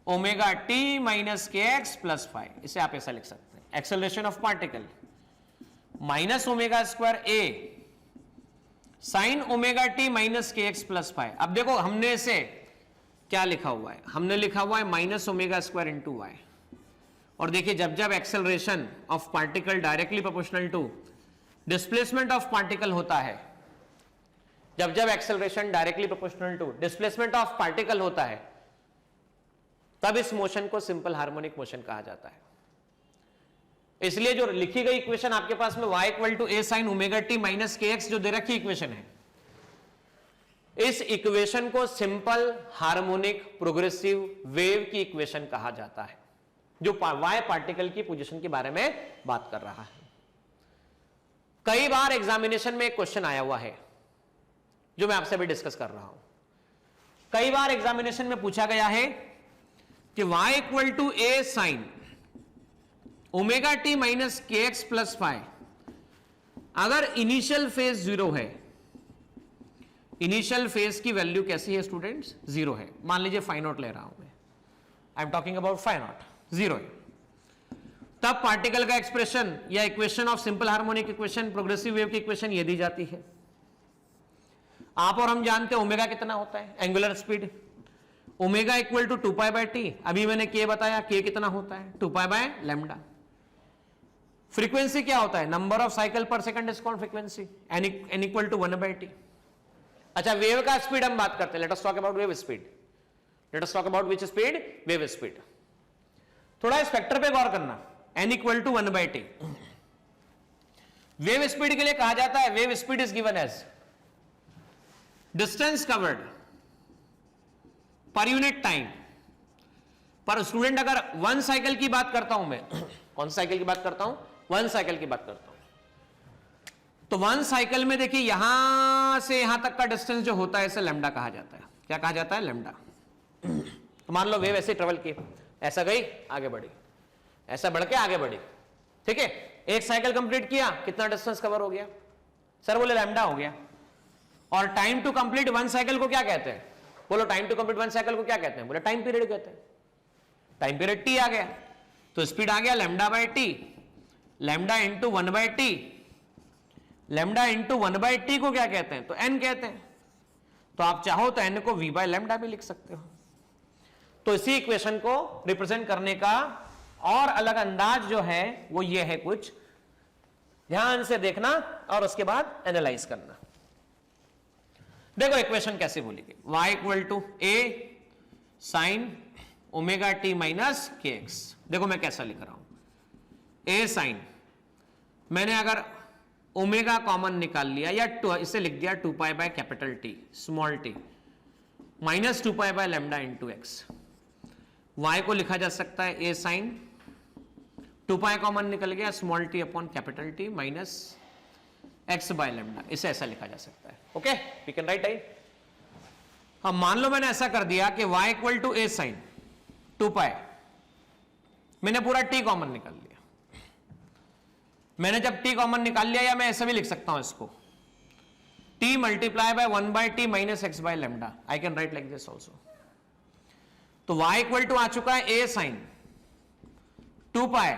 omega t minus k x plus five, इसे आप ऐसा लिख सकते हैं। Acceleration of particle minus omega square A sine omega t minus k x plus five. अब देखो हमने इसे क्या लिखा हुआ है, हमने लिखा हुआ है minus omega square into y. और देखिए जब जब acceleration of particle directly proportional to displacement of particle होता है, जब जब acceleration directly proportional to displacement of particle होता है, तब इस मोशन को सिंपल हार्मोनिक मोशन कहा जाता है। इसलिए जो लिखी गई इक्वेशन आपके पास में y equal to A sine omega t minus k x जो दे रखी इक्वेशन है, इस इक्वेशन को सिंपल हार्मोनिक प्रोग्रेसिव वेव की इक्वेशन कहा जाता है, जो y पार्टिकल की पोजीशन के बारे में बात कर रहा है। कई बार एग्जामिनेशन में एक क्वेश्चन आया हुआ है जो मैं आपसे अभी डिस्कस कर रहा हूं। कई बार एग्जामिनेशन में पूछा गया है कि y equal to A sine omega t minus k x plus five, अगर इनिशियल फेज 0 है, इनिशियल फेज की वैल्यू कैसी है स्टूडेंट्स, 0 है। मान लीजिए फाई नॉट ले रहा हूं मैं, I am talking about phi naught, 0 है। तब पार्टिकल का एक्सप्रेशन या equation of simple harmonic equation, progressive wave की इक्वेशन ये दी जाती है। आप और हम जानते हैं ओमेगा कितना होता है, angular speed, omega equal to 2 pi t. अभी मैंने के बताया, के कितना होता है 2 पाई बाय लैम्डा। फ्रीक्वेंसी क्या होता है, number of cycle per second is called frequency, n equal to 1 by t. अच्छा, वेव का स्पीड हम बात करते हैं, let us talk about wave speed. Let us talk about which speed, wave speed. थोड़ा इस फैक्टर पे गौर करना, n equal to 1 by t. Wave speed के लिए कहा जाता है, wave speed is given as distance covered per unit time. पर स्टूडेंट अगर 1 साइकिल की बात करता हूं मैं, कौन साइकिल की बात करता हूं, 1 साइकिल की बात करता हूं, तो 1 साइकिल में देखिए यहां से यहां तक का डिस्टेंस जो होता है इसे लैम्डा कहा जाता है। क्या कहा जाता है, लैम्डा। तो मान लो वेव ऐसे ट्रेवल की, ऐसा गई आगे बढ़ी, ऐसा बढ़ के आगे बढ़ी, ठीक है। एक साइकिल कंप्लीट किया, कितना डिस्टेंस कवर हो गया, सर बोले लैम्डा हो गया। और टाइम टू कंप्लीट 1 साइकिल को क्या कहते हैं, बोलो टाइम टू कंप्लीट 1 साइकिल को क्या कहते हैं, बोले टाइम पीरियड कहते हैं। टाइम पीरियड टी आ गया, तो स्पीड आ गया lambda by T, lambda into 1 by T. Lambda into 1 by T को क्या कहते हैं, तो एन कहते हैं। तो आप चाहो तो एन को वी बाई लैम्डा भी लिख सकते हो। तो इसी इक्वेशन को रिप्रेजेंट करने का और अलग अंदाज जो है वो ये है, कुछ ध्यान से देखना और उसके बाद एनालाइज करना। देखो इक्वेशन कैसे बोली गई, y equal to A sine omega t minus k x. देखो मैं कैसा लिख रहा हूं, ए साइन, मैंने अगर ओमेगा कॉमन निकाल लिया या इसे लिख दिया 2 pi bye capital T small t minus 2 pi by lambda into x. y को लिखा जा सकता है ए साइन 2 पाई कॉमन निकल गया small t upon capital t minus x by lambda, इसे ऐसा लिखा जा सकता है। Okay, we can write it. अब मान लो मैंने ऐसा कर दिया कि y equal to A sine 2 pi, मैंने पूरा t कॉमन निकाल लिया। मैंने जब t कॉमन निकाल लिया, या मैं ऐसा भी लिख सकता हूं इसको, t multiply by 1 by t minus x by lambda, I can write like this also. तो y इक्वल टू आ चुका है a sine 2 pi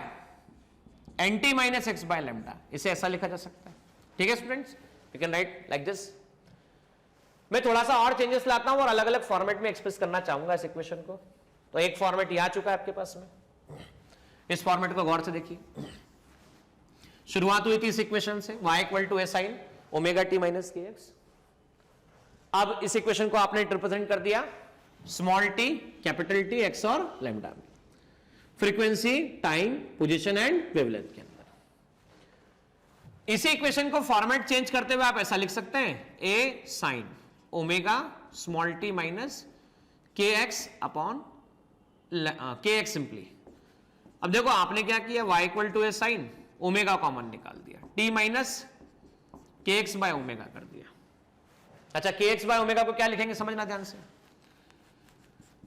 n t minus x by lambda, इसे ऐसा लिखा जा सकता है। ठीक है students, you can write like this. मैं थोड़ा सा और चेंजेस लाता हूं और अलग अलग फॉर्मेट में एक्सप्रेस करना चाहूंगा इस इक्वेशन को। तो एक फॉर्मेट यह आ चुका है आपके पास में, इस फॉर्मेट को गौर से देखिए। शुरुआत हुई थी इस इक्वेशन से, y equal to A sine omega t minus k x. अब इस इक्वेशन को आपने रिप्रेजेंट कर दिया small t capital t x और लैम्डा में, frequency time position and wavelength के अंदर। इसी इक्वेशन को फॉर्मेट चेंज करते हुए आप ऐसा लिख सकते हैं, A sine omega small t minus k x upon k x simply. अब देखो आपने क्या किया, y equal to A sine omega common निकाल दिया, t minus k x by omega कर दिया। अच्छा, के एक्स बाय ओमेगा को क्या लिखेंगे समझना ध्यान से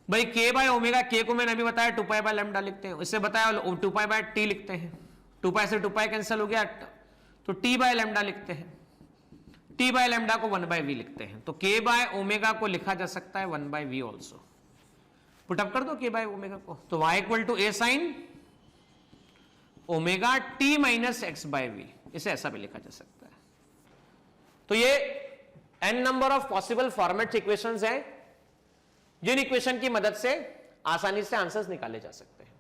भाई, k बाय ओमेगा, k को मैंने अभी बताया 2 पाई बाय लैम्डा लिखते हैं, इससे बताया 2 पाई बाय t लिखते हैं, 2 पाई से 2 पाई कैंसिल हो गया तो t बाय लैम्डा लिखते हैं, t बाय लैम्डा को 1 बाय v लिखते हैं। तो k बाय ओमेगा को लिखा जा सकता है 1 बाय v ऑल्सो। पुटअप कर दो k बाय ओमेगा को, तो y equal to A sine omega t minus x by v, इसे ऐसा भी लिखा जा सकता है। तो ये n number of possible format equations हैं जिन इक्वेशन की मदद से आसानी से आंसर्स निकाले जा सकते हैं।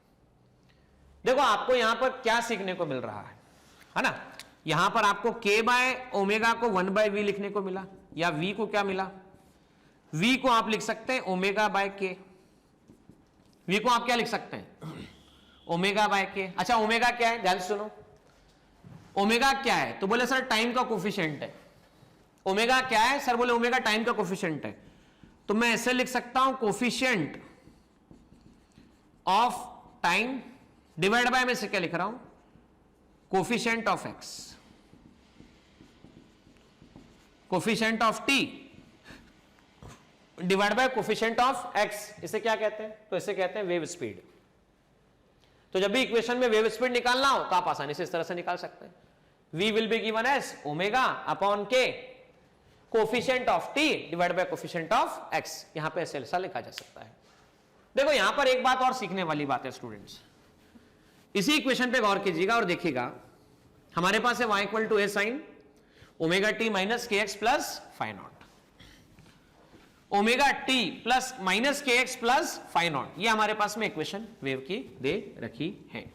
देखो आपको यहां पर क्या सीखने को मिल रहा है ना, यहां पर आपको k बाय ओमेगा को 1 बाय v लिखने को मिला, या v को क्या मिला, v को आप लिख सकते हैं ओमेगा बाय k, v को आप क्या लिख सकते हैं ओमेगा बाय k। अच्छा, ओमेगा क्या है, ध्यान सुनो, ओमेगा क्या है, तो बोले सर टाइम का कोफिशिएंट है। ओमेगा क्या है सर, बोले ओमेगा टाइम का कोफिशिएंट है। तो मैं ऐसे लिख सकता हूं coefficient of time divide by, में से क्या लिख रहा हूं, coefficient of x, coefficient of t divide by coefficient of x, इसे क्या कहते हैं, तो इसे कहते हैं वेव स्पीड। तो जब भी इक्वेशन में वेव स्पीड निकालना हो तो आप आसानी से इस तरह से निकाल सकते हैं, v will be given as omega upon k, coefficient of t divide by coefficient of x, यहां पे ऐसा लिखा जा सकता है। देखो यहां पर एक बात और सीखने वाली बात है स्टूडेंट्स, इसी इक्वेशन पे गौर कीजिएगा और देखिएगा, हमारे पास है y equal to A sine omega t minus k x plus phi naught, omega t plus minus k x plus phi naught, ये हमारे पास में इक्वेशन वेव की दे रखी है।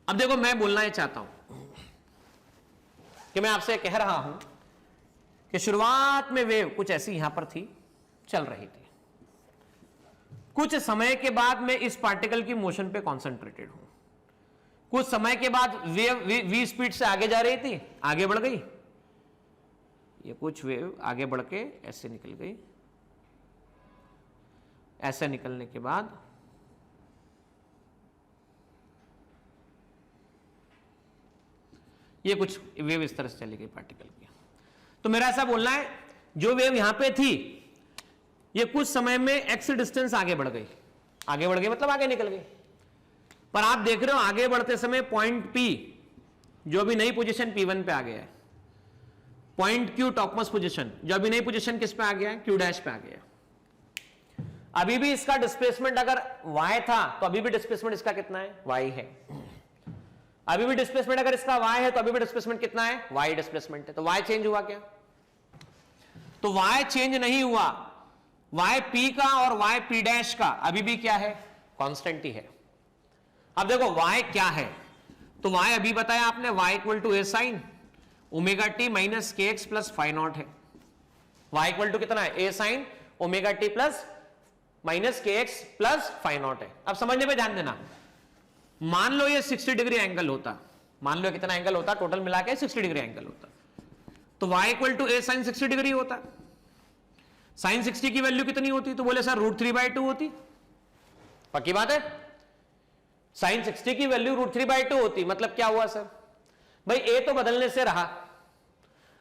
अब देखो मैं बोलना ये चाहता हूं कि मैं आपसे कह रहा हूं कि शुरुआत में वेव कुछ ऐसी यहां पर थी, चल रही थी, कुछ समय के बाद में इस पार्टिकल की मोशन पे कॉन्सेंट्रेटेड हूं, कुछ समय के बाद वेव वी स्पीड से आगे जा रही थी, आगे बढ़ गई, ये कुछ वेव आगे बढ़ के ऐसे निकल गई, ऐसे निकलने के बाद ये कुछ वेव इस तरह से चली गई पार्टिकल की। तो मेरा ऐसा बोलना है, जो वेव यहां पे थी ये कुछ समय में एक्स डिस्टेंस आगे बढ़ गई, आगे बढ़ गई मतलब आगे निकल गई, पर आप देख रहे हो आगे बढ़ते समय पॉइंट पी जो अभी नई पोजीशन P1 पे आ गया है, पॉइंट क्यू टॉपमोस्ट पोजीशन जो अभी नई पोजीशन किस पे आ गया है, क्यू डैश पे आ गया है। अभी भी इसका डिस्प्लेसमेंट अगर y था तो अभी भी डिस्प्लेसमेंट इसका कितना है, y है। अभी भी डिस्प्लेसमेंट अगर इसका y है तो अभी भी डिस्प्लेसमेंट कितना है, y डिस्प्लेसमेंट है। तो y चेंज हुआ क्या, तो y चेंज नहीं हुआ, y p का और y p डैश का अभी भी क्या है, कांस्टेंट ही है। अब देखो y क्या है, तो y अभी बताया आपने, y equal to A sine omega t minus k x plus phi naught है। y इक्वल टू कितना है, A sine omega t plus minus k x plus phi naught है। अब समझने पे ध्यान देना, मान लो ये 60 डिग्री एंगल होता, मान लो कितना एंगल होता, टोटल मिला के 60 डिग्री एंगल होता, तो y equal to A sine 60 degree होता। साइन 60 की वैल्यू कितनी होती, तो बोले सर √3/2 होती, पक्की बात है, साइन 60 की वैल्यू √3/2 होती। मतलब क्या हुआ सर, भाई ए तो बदलने से रहा,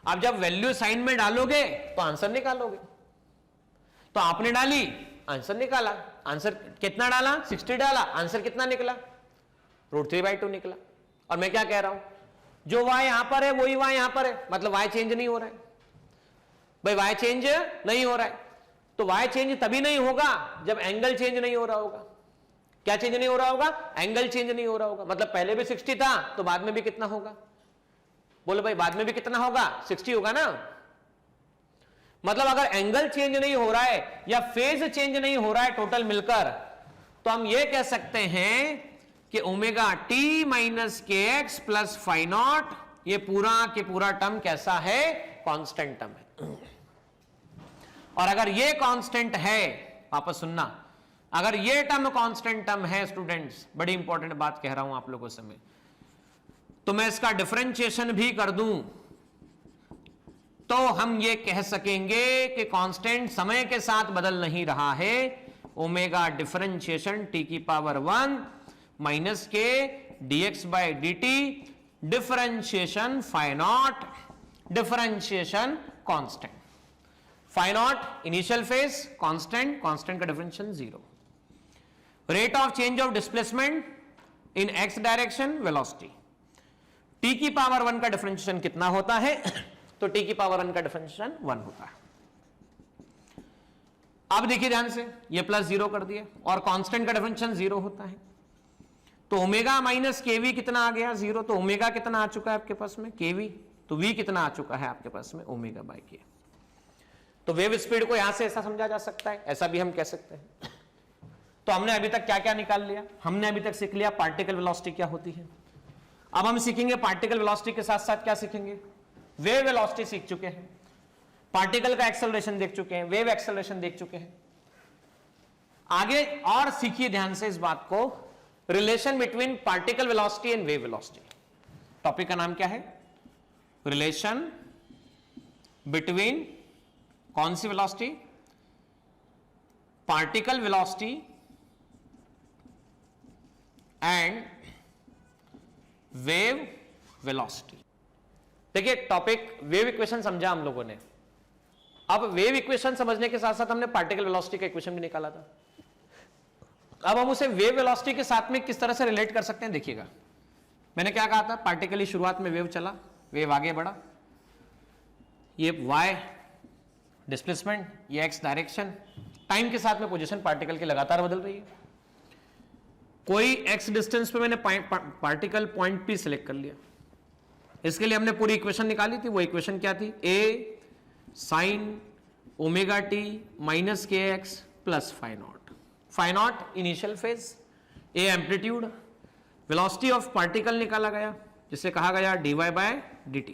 अब जब वैल्यू साइन में डालोगे तो आंसर निकालोगे, तो आपने डाली आंसर निकाला, आंसर कितना डाला, 60 डाला, आंसर कितना निकला, √3/2 निकला। और मैं क्या कह रहा हूं, जो y यहां पर है वही y यहां पर है, मतलब y चेंज नहीं हो रहा है, भाई y चेंज नहीं हो रहा है, तो y चेंज तभी नहीं होगा जब एंगल चेंज नहीं हो रहा होगा। क्या चेंज नहीं हो रहा होगा, एंगल चेंज नहीं हो रहा होगा, मतलब पहले भी 60 था तो बाद में भी कितना होगा, बोलो भाई बाद में भी कितना होगा, 60 होगा ना। मतलब अगर एंगल चेंज नहीं हो रहा है या फेज चेंज नहीं हो रहा है टोटल मिलकर, तो हम ये कह सकते हैं कि omega t minus k x plus phi naught, ये पूरा के पूरा टर्म कैसा है, कांस्टेंट टर्म है। और अगर ये कांस्टेंट है, वापस सुनना, अगर ये टर्म कांस्टेंट टर्म है स्टूडेंट्स, बड़ी इंपॉर्टेंट बात कह रहा हूं आप लोगों से मैं, तो मैं इसका डिफरेंशिएशन भी कर दूं तो हम ये कह सकेंगे कि कांस्टेंट समय के साथ बदल नहीं रहा है, ओमेगा डिफरेंशिएशन टी की power 1 minus k dx by dt, differentiation phi naught, differentiation constant, phi naught initial phase constant, constant का differentiation 0, rate of change of displacement in x direction velocity, t की power 1 का differentiation कितना होता है, तो t की power 1 का differentiation 1 होता है। अब देखिए ध्यान से, ये प्लस 0 कर दिया और कांस्टेंट का डिफरेंशिएशन 0 होता है, तो ओमेगा माइनस केवी कितना आ गया, 0, तो ओमेगा कितना आ चुका है आपके पास में, केवी, तो v कितना आ चुका है आपके पास में, ओमेगा बाय के। तो वेव स्पीड को यहां से ऐसा समझा जा सकता है, ऐसा भी हम कह सकते हैं। तो हमने अभी तक क्या क्या निकाल लिया, हमने अभी तक सीख लिया पार्टिकल वेलोसिटी क्या होती है। अब हम सीखेंगे पार्टिकल वेलोसिटी के साथ साथ क्या सीखेंगे, वेव वेलोसिटी सीख चुके हैं, पार्टिकल का एक्सेलरेशन देख चुके हैं, वेव एक्सेलरेशन देख चुके हैं। आगे और सीखिए ध्यान से इस बात को, relation between particle velocity and wave velocity. Topic का नाम क्या है, रिलेशन बिटवीन कौन सी velocity, particle velocity and wave velocity. देखिए टॉपिक वेव इक्वेशन समझा हम लोगों ने, अब वेव इक्वेशन समझने के साथ साथ हमने पार्टिकल वेलोसिटी का इक्वेशन भी निकाला था। अब हम उसे वेव वेलोसिटी के साथ में किस तरह से रिलेट कर सकते हैं, देखिएगा मैंने क्या कहा था, पार्टिकल की शुरुआत में वेव चला, वेव आगे बढ़ा, ये y डिस्प्लेसमेंट, ये x डायरेक्शन, टाइम के साथ में पोजीशन पार्टिकल की लगातार बदल रही है। कोई x डिस्टेंस पे मैंने पार्टिकल पॉइंट P सिलेक्ट कर लिया, इसके लिए हमने पूरी इक्वेशन निकाली थी। वो इक्वेशन क्या थी? a sine omega t minus k x plus phi naught. Phi naught initial phase, a amplitude, velocity of particle निकाला गया जिसे कहा गया dy by dt।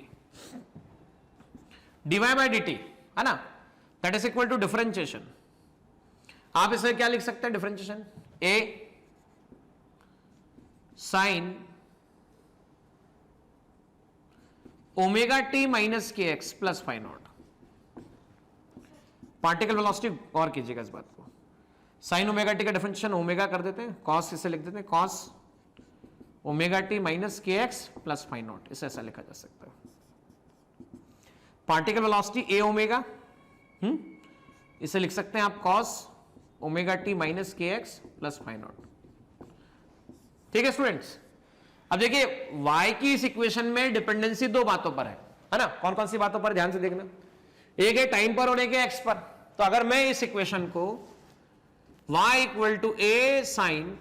dy by dt है ना, that is equal to differentiation. आप इसे क्या लिख सकते हैं? Differentiation a sine omega t minus k x plus phi naught. Particle velocity, और कीजिएगा इस बात को, साइन ओमेगा टी का डिफरेंशिएशन ओमेगा कर देते हैं, कॉस इसे लिख देते हैं cos omega t minus k x plus phi naught, इसे ऐसा लिखा जा सकता है। पार्टिकल वेलोसिटी ए ओमेगा, इसे लिख सकते हैं आप cos omega t minus k x plus phi not. ठीक है स्टूडेंट्स, अब देखिए y की इस इक्वेशन में डिपेंडेंसी दो बातों पर है ना। कौन कौन सी बातों पर? ध्यान से देखना। एक है टाइम पर और एक है x पर। तो अगर मैं इस इक्वेशन को y equal to a sine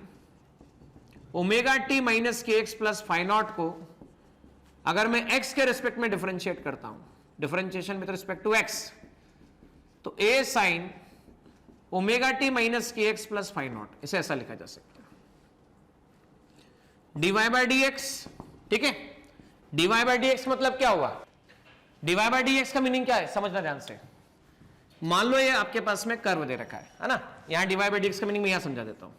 omega t minus k x plus phi naught को अगर मैं x के रिस्पेक्ट में डिफरेंशिएट करता हूं, differentiation with respect to x, तो a sine omega t minus k x plus phi naught, इसे ऐसा लिखा जा सकता है dy बाय dx। ठीक है, dy बाय dx मतलब क्या हुआ? dy बाय dx का मीनिंग क्या है? समझना ध्यान से। मान लो ये आपके पास में कर्व दे रखा है ना, यहां dy बाय dx का मीनिंग मैं यहां समझा देता हूं।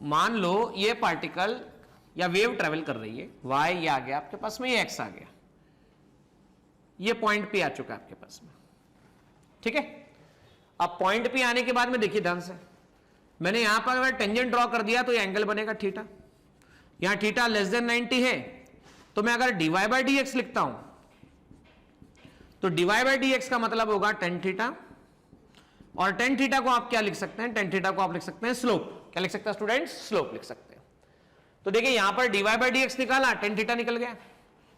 मान लो ये पार्टिकल या वेव ट्रेवल कर रही है, y ये आ गया आपके पास में, ये x आ गया, ये पॉइंट पे आ चुका है आपके पास में। ठीक है, अब पॉइंट पे आने के बाद में देखिए ध्यान से, मैंने यहां पर अगर टेंजेंट ड्रॉ कर दिया तो ये एंगल बनेगा थीटा। यहां थीटा लेस देन 90 है, तो मैं अगर dy बाय dx लिखता हूं तो dy बाय dx का मतलब होगा tan थीटा, और tan थीटा को आप क्या लिख सकते हैं? tan थीटा को आप लिख सकते हैं स्लोप। क्या लिख सकते हैं स्टूडेंट्स? स्लोप लिख सकते हैं। तो देखिए यहां पर dy बाय dx निकाला, tan थीटा निकल गया,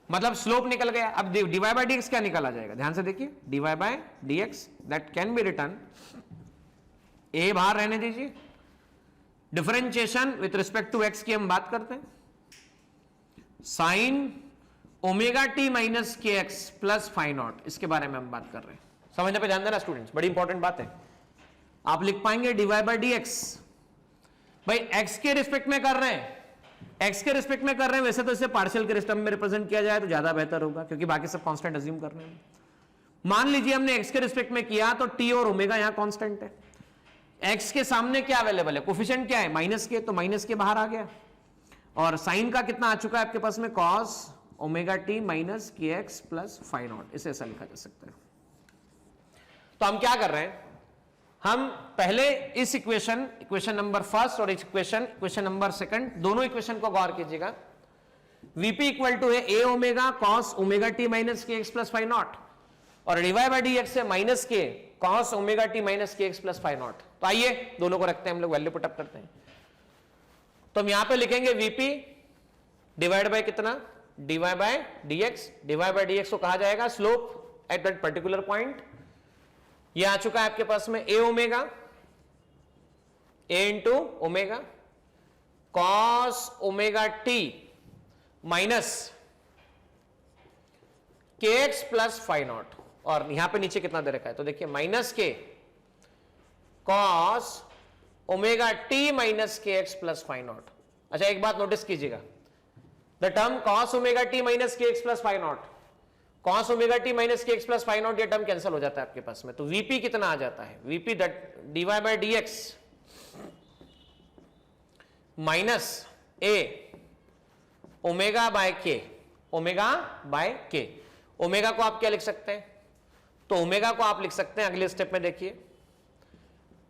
मतलब स्लोप निकल गया। अब dy बाय dx क्या निकाला जाएगा? ध्यान से देखिए, dy by dx that can be written, a बाहर रहने दीजिए, differentiation with respect to x की हम बात करते हैं, sine omega t minus k x plus phi naught, इसके बारे में हम बात कर रहे हैं। समझने पे ध्यान देना स्टूडेंट्स, बड़ी इंपॉर्टेंट बात है। आप लिख पाएंगे dy बाय dx, भाई x के रिस्पेक्ट में कर रहे हैं, x के रिस्पेक्ट में कर रहे हैं, वैसे तो इसे पार्शियल के रिस्पेक्ट में रिप्रेजेंट किया जाए तो ज्यादा बेहतर होगा, क्योंकि बाकी सब कांस्टेंट अज्यूम कर रहे हैं। मान लीजिए हमने x के रिस्पेक्ट में किया तो t और ओमेगा यहां कांस्टेंट है, x के सामने क्या अवेलेबल है? कोफिशिएंट क्या है? माइनस के, तो माइनस के बाहर आ गया, और साइन का कितना आ चुका है आपके पास में? Cos omega t minus k x plus phi naught, इसे ऐसा लिखा जा सकता है। तो हम क्या कर रहे हैं? हम पहले इस इक्वेशन नंबर फर्स्ट और इक्वेशन नंबर सेकंड, दोनों इक्वेशन को गौर कीजिएगा। वीपी इक्वल टू है A omega cos omega t minus k x plus phi naught, और dy बाय dx है minus k cos omega t minus k x plus phi naught. तो आइए दोनों को रखते हैं, हम लोग वैल्यू पुट अप करते हैं। तो हम यहां पे लिखेंगे वीपी डिवाइड बाय कितना? dy by dx। dy by dx को कहा जाएगा slope at that particular point. ये आ चुका है आपके पास में a omega, a into omega cos omega t minus k x plus phi naught, और यहां पे नीचे कितना दे रखा है? तो देखिए minus k cos omega t minus k x plus phi naught. अच्छा एक बात नोटिस कीजिएगा, the term cos omega t minus k x plus phi naught, cos omega t minus k x plus phi naught, ये term cancel हो जाता है आपके पास में। तो वीपी कितना आ जाता है? VP that dy by dx minus a omega by k, omega by k. Omega को आप क्या लिख सकते हैं? तो ओमेगा को आप लिख सकते हैं अगले स्टेप में, देखिए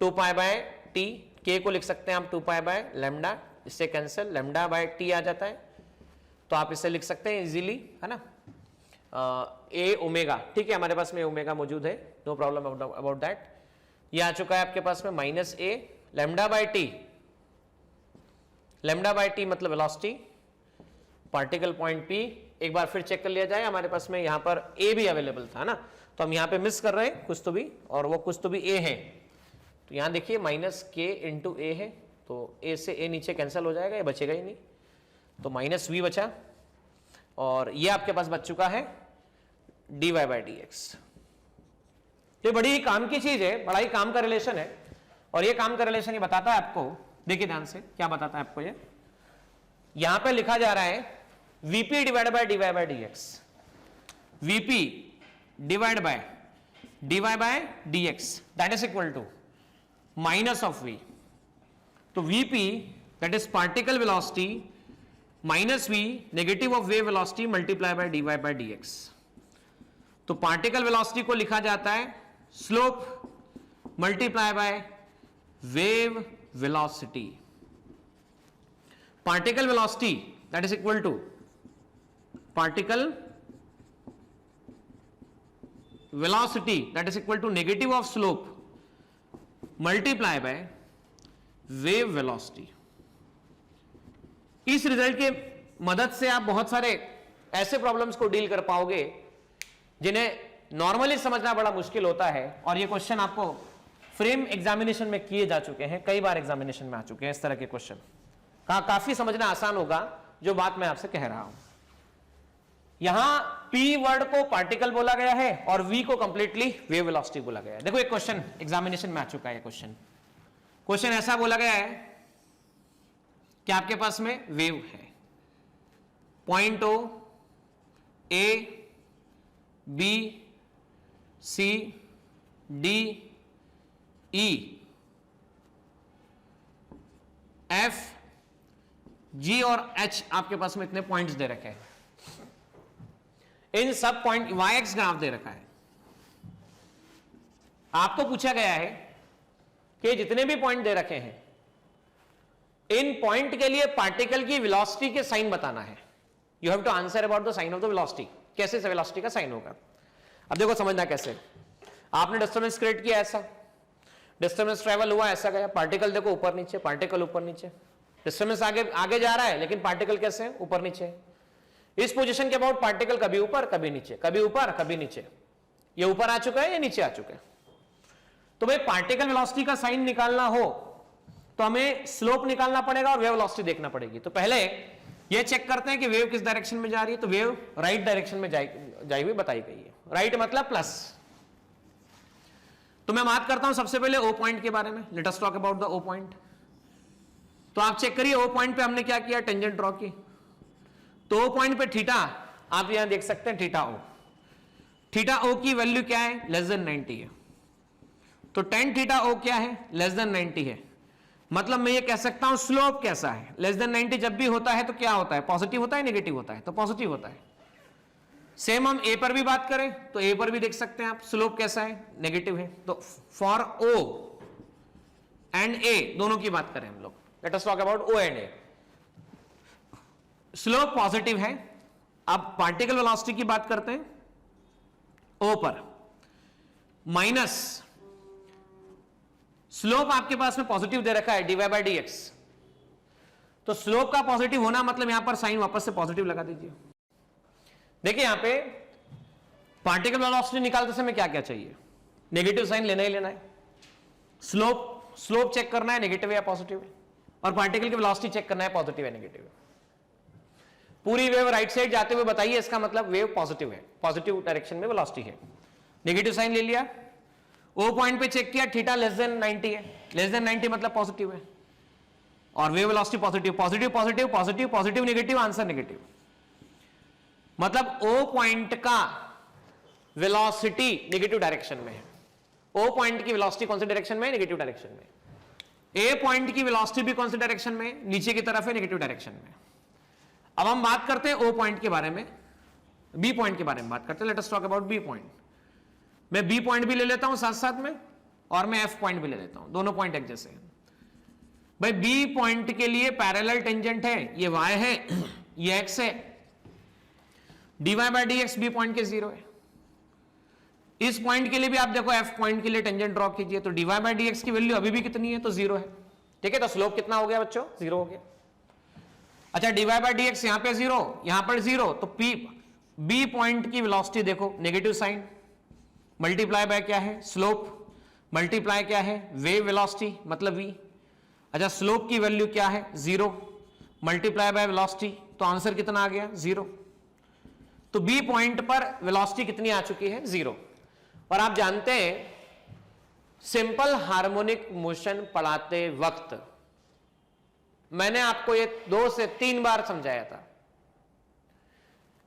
2 पाई बाय टी, के को लिख सकते हैं हम 2 पाई बाय लैम्डा, इससे कैंसिल, लैम्डा बाय टी आ जाता है, तो आप इसे लिख सकते हैं इजीली, है ना, ए ओमेगा। ठीक है, हमारे पास में ओमेगा मौजूद है, नो प्रॉब्लम अबाउट दैट। ये आ चुका है आपके पास में minus A lambda by T, lambda by T मतलब वेलोसिटी, पार्टिकल पॉइंट पी एक बार फिर चेक कर लिया जाए, हमारे पास में यहाँ पर ए भी अवेलेबल था ना, तो हम यहाँ पे मिस कर रहे हैं कुछ तो भी, और वो कुछ तो भी ए है। तो यहाँ देखिए माइनस के इंटू ए है, तो ए से ए नीचे कैंसिल हो जाएगा, ये बचेगा ही नहीं, तो माइनस वी बचा, और ये आपके पास बच चुका है dy बाई डी एक्स। ये बड़ी ही काम की चीज है, बड़ा ही काम का रिलेशन है, और ये काम का रिलेशन ये बताता है आपको, देखिए ध्यान से क्या बताता है आपको, ये यहां पे लिखा जा रहा है VP divide by dy by d x, VP divide by dy by d x that is equal to minus of v। तो vp that is particle velocity minus v negative of wave velocity multiply by dy by d x. तो particle velocity को लिखा जाता है slope multiply by wave velocity. Particle velocity that is equal to particle velocity that is equal to negative of slope multiply by wave velocity. इस result के मदद से आप बहुत सारे ऐसे प्रॉब्लम्स को डील कर पाओगे जिन्हें नॉर्मली समझना बड़ा मुश्किल होता है, और ये क्वेश्चन आपको फ्रेम एग्जामिनेशन में किए जा चुके हैं, कई बार एग्जामिनेशन में आ चुके हैं इस तरह के क्वेश्चन। काफी समझना आसान होगा जो बात मैं आपसे कह रहा हूं। यहां P वर्ड को पार्टिकल बोला गया है और V को कंप्लीटली वेव वेलोसिटी बोला गया है। देखो एक क्वेश्चन एग्जामिनेशन में आ चुका है, क्वेश्चन ऐसा बोला गया है कि आपके पास में वेव है, point O A B C D E F G और H आपके पास में इतने पॉइंट्स दे रखे हैं। इन सब पॉइंट y एक्स ग्राफ दे रखा है। आपको पूछा गया है कि जितने भी पॉइंट दे रखे हैं इन पॉइंट के लिए पार्टिकल की वेलोसिटी के साइन बताना है। You have to answer about the sign of the velocity. कैसे से वेलोसिटी का साइन होगा, अब देखो समझना कैसे। आपने डिस्टर्बेंस क्रिएट किया, ऐसा डिस्टर्बेंस ट्रेवल हुआ, ऐसा गया, पार्टिकल देखो ऊपर नीचे, पार्टिकल ऊपर नीचे, डिस्टर्बेंस आगे आगे जा रहा है लेकिन पार्टिकल कैसे है, ऊपर नीचे। इस पोजीशन के अबाउट पार्टिकल कभी ऊपर कभी नीचे, कभी ऊपर कभी नीचे, ये ऊपर आ चुका है या नीचे आ चुका है। तो भाई पार्टिकल वेलोसिटी का साइन निकालना हो तो हमें स्लोप निकालना पड़ेगा और वेव वेलोसिटी देखना पड़ेगी। तो पहले ये चेक करते हैं कि वेव किस डायरेक्शन में जा रही है। तो वेव राइट डायरेक्शन में जाई हुई बताई गई है, राइट मतलब प्लस। तो मैं बात करता हूं सबसे पहले ओ पॉइंट के बारे में। Let us talk about the O point. तो आप चेक करिए ओ पॉइंट पे हमने क्या किया, टेंजेंट ड्रॉ की। तो ओ पॉइंट पे थीटा आप यहां देख सकते हैं, थीटा ओ, थीटा ओ की वैल्यू क्या है, लेस देन 90 है। तो टेन थीटा ओ क्या है, लेस देन 90 है। मतलब मैं ये कह सकता हूं स्लोप कैसा है, लेस देन 90 जब भी होता है तो क्या होता है, पॉजिटिव होता है नेगेटिव होता है, तो पॉजिटिव होता है। सेम हम ए पर भी बात करें तो ए पर भी देख सकते हैं आप, स्लोप कैसा है, नेगेटिव है। तो फॉर ओ एंड ए दोनों की बात करें हम लोग, let us talk about O and A, slope positive है। अब पार्टिकल वेलोसिटी की बात करते हैं ओ पर, माइनस स्लोप आपके पास में पॉजिटिव दे रखा है dy बाई डी एक्स। तो स्लोप का पॉजिटिव होना मतलब यहां पर साइन वापस से पॉजिटिव लगा दीजिए। देखिए यहां पे पार्टिकल वेलोसिटी निकालते समय क्या क्या चाहिए, नेगेटिव साइन लेना ही लेना है, स्लोप चेक करना है नेगेटिव या पॉजिटिव है, और पार्टिकल की वेलोसिटी चेक करना है पॉजिटिव या नेगेटिव है। पूरी वेव राइट साइड जाते हुए बताइए, इसका मतलब वेव पॉजिटिव है, पॉजिटिव डायरेक्शन में वेलोसिटी है। नेगेटिव साइन ले लिया, ओ पॉइंट पे चेक किया, थीटा लेस देन 90 है, लेस देन 90 मतलब पॉजिटिव है, और wave velocity positive, positive positive positive positive negative, answer negative. मतलब ओ पॉइंट का वेलोसिटी नेगेटिव डायरेक्शन में है। ओ पॉइंट की वेलोसिटी कौन से डायरेक्शन में है, नेगेटिव डायरेक्शन में। ए पॉइंट की वेलोसिटी भी कौन से डायरेक्शन में, नीचे की तरफ है, नेगेटिव डायरेक्शन में। अब हम बात करते हैं ओ पॉइंट के बारे में, बी पॉइंट के बारे में बात करते हैं। Let us talk about B point. मैं बी पॉइंट भी ले लेता हूं साथ साथ में, और मैं एफ पॉइंट भी ले लेता हूं, दोनों पॉइंट एक जैसे हैं। भाई बी पॉइंट के लिए पैरेलल टेंजेंट है, ये वाई है, ये एक्स है, dy by d x B point के 0 है। इस पॉइंट के लिए भी आप देखो एफ पॉइंट के लिए टेंजेंट ड्रॉ कीजिए, तो dy बाई डी एक्स की वैल्यू अभी भी कितनी है, तो 0 है। ठीक है, तो स्लोप कितना हो गया बच्चों, 0 हो गया। अच्छा dy बाय डी एक्स यहां पे 0, यहां पर 0, तो बी पॉइंट की वेलोसिटी देखो नेगेटिव साइन, मल्टीप्लाई बाय क्या है स्लोप, मल्टीप्लाई क्या है वेव वेलोसिटी मतलब v। अच्छा स्लोप की वैल्यू क्या है 0, मल्टीप्लाई बाय वेलोसिटी, तो आंसर कितना आ गया 0। तो बी पॉइंट पर वेलोसिटी कितनी आ चुकी है 0। और आप जानते हैं सिंपल हार्मोनिक मोशन पढ़ाते वक्त मैंने आपको ये 2 से 3 बार समझाया था,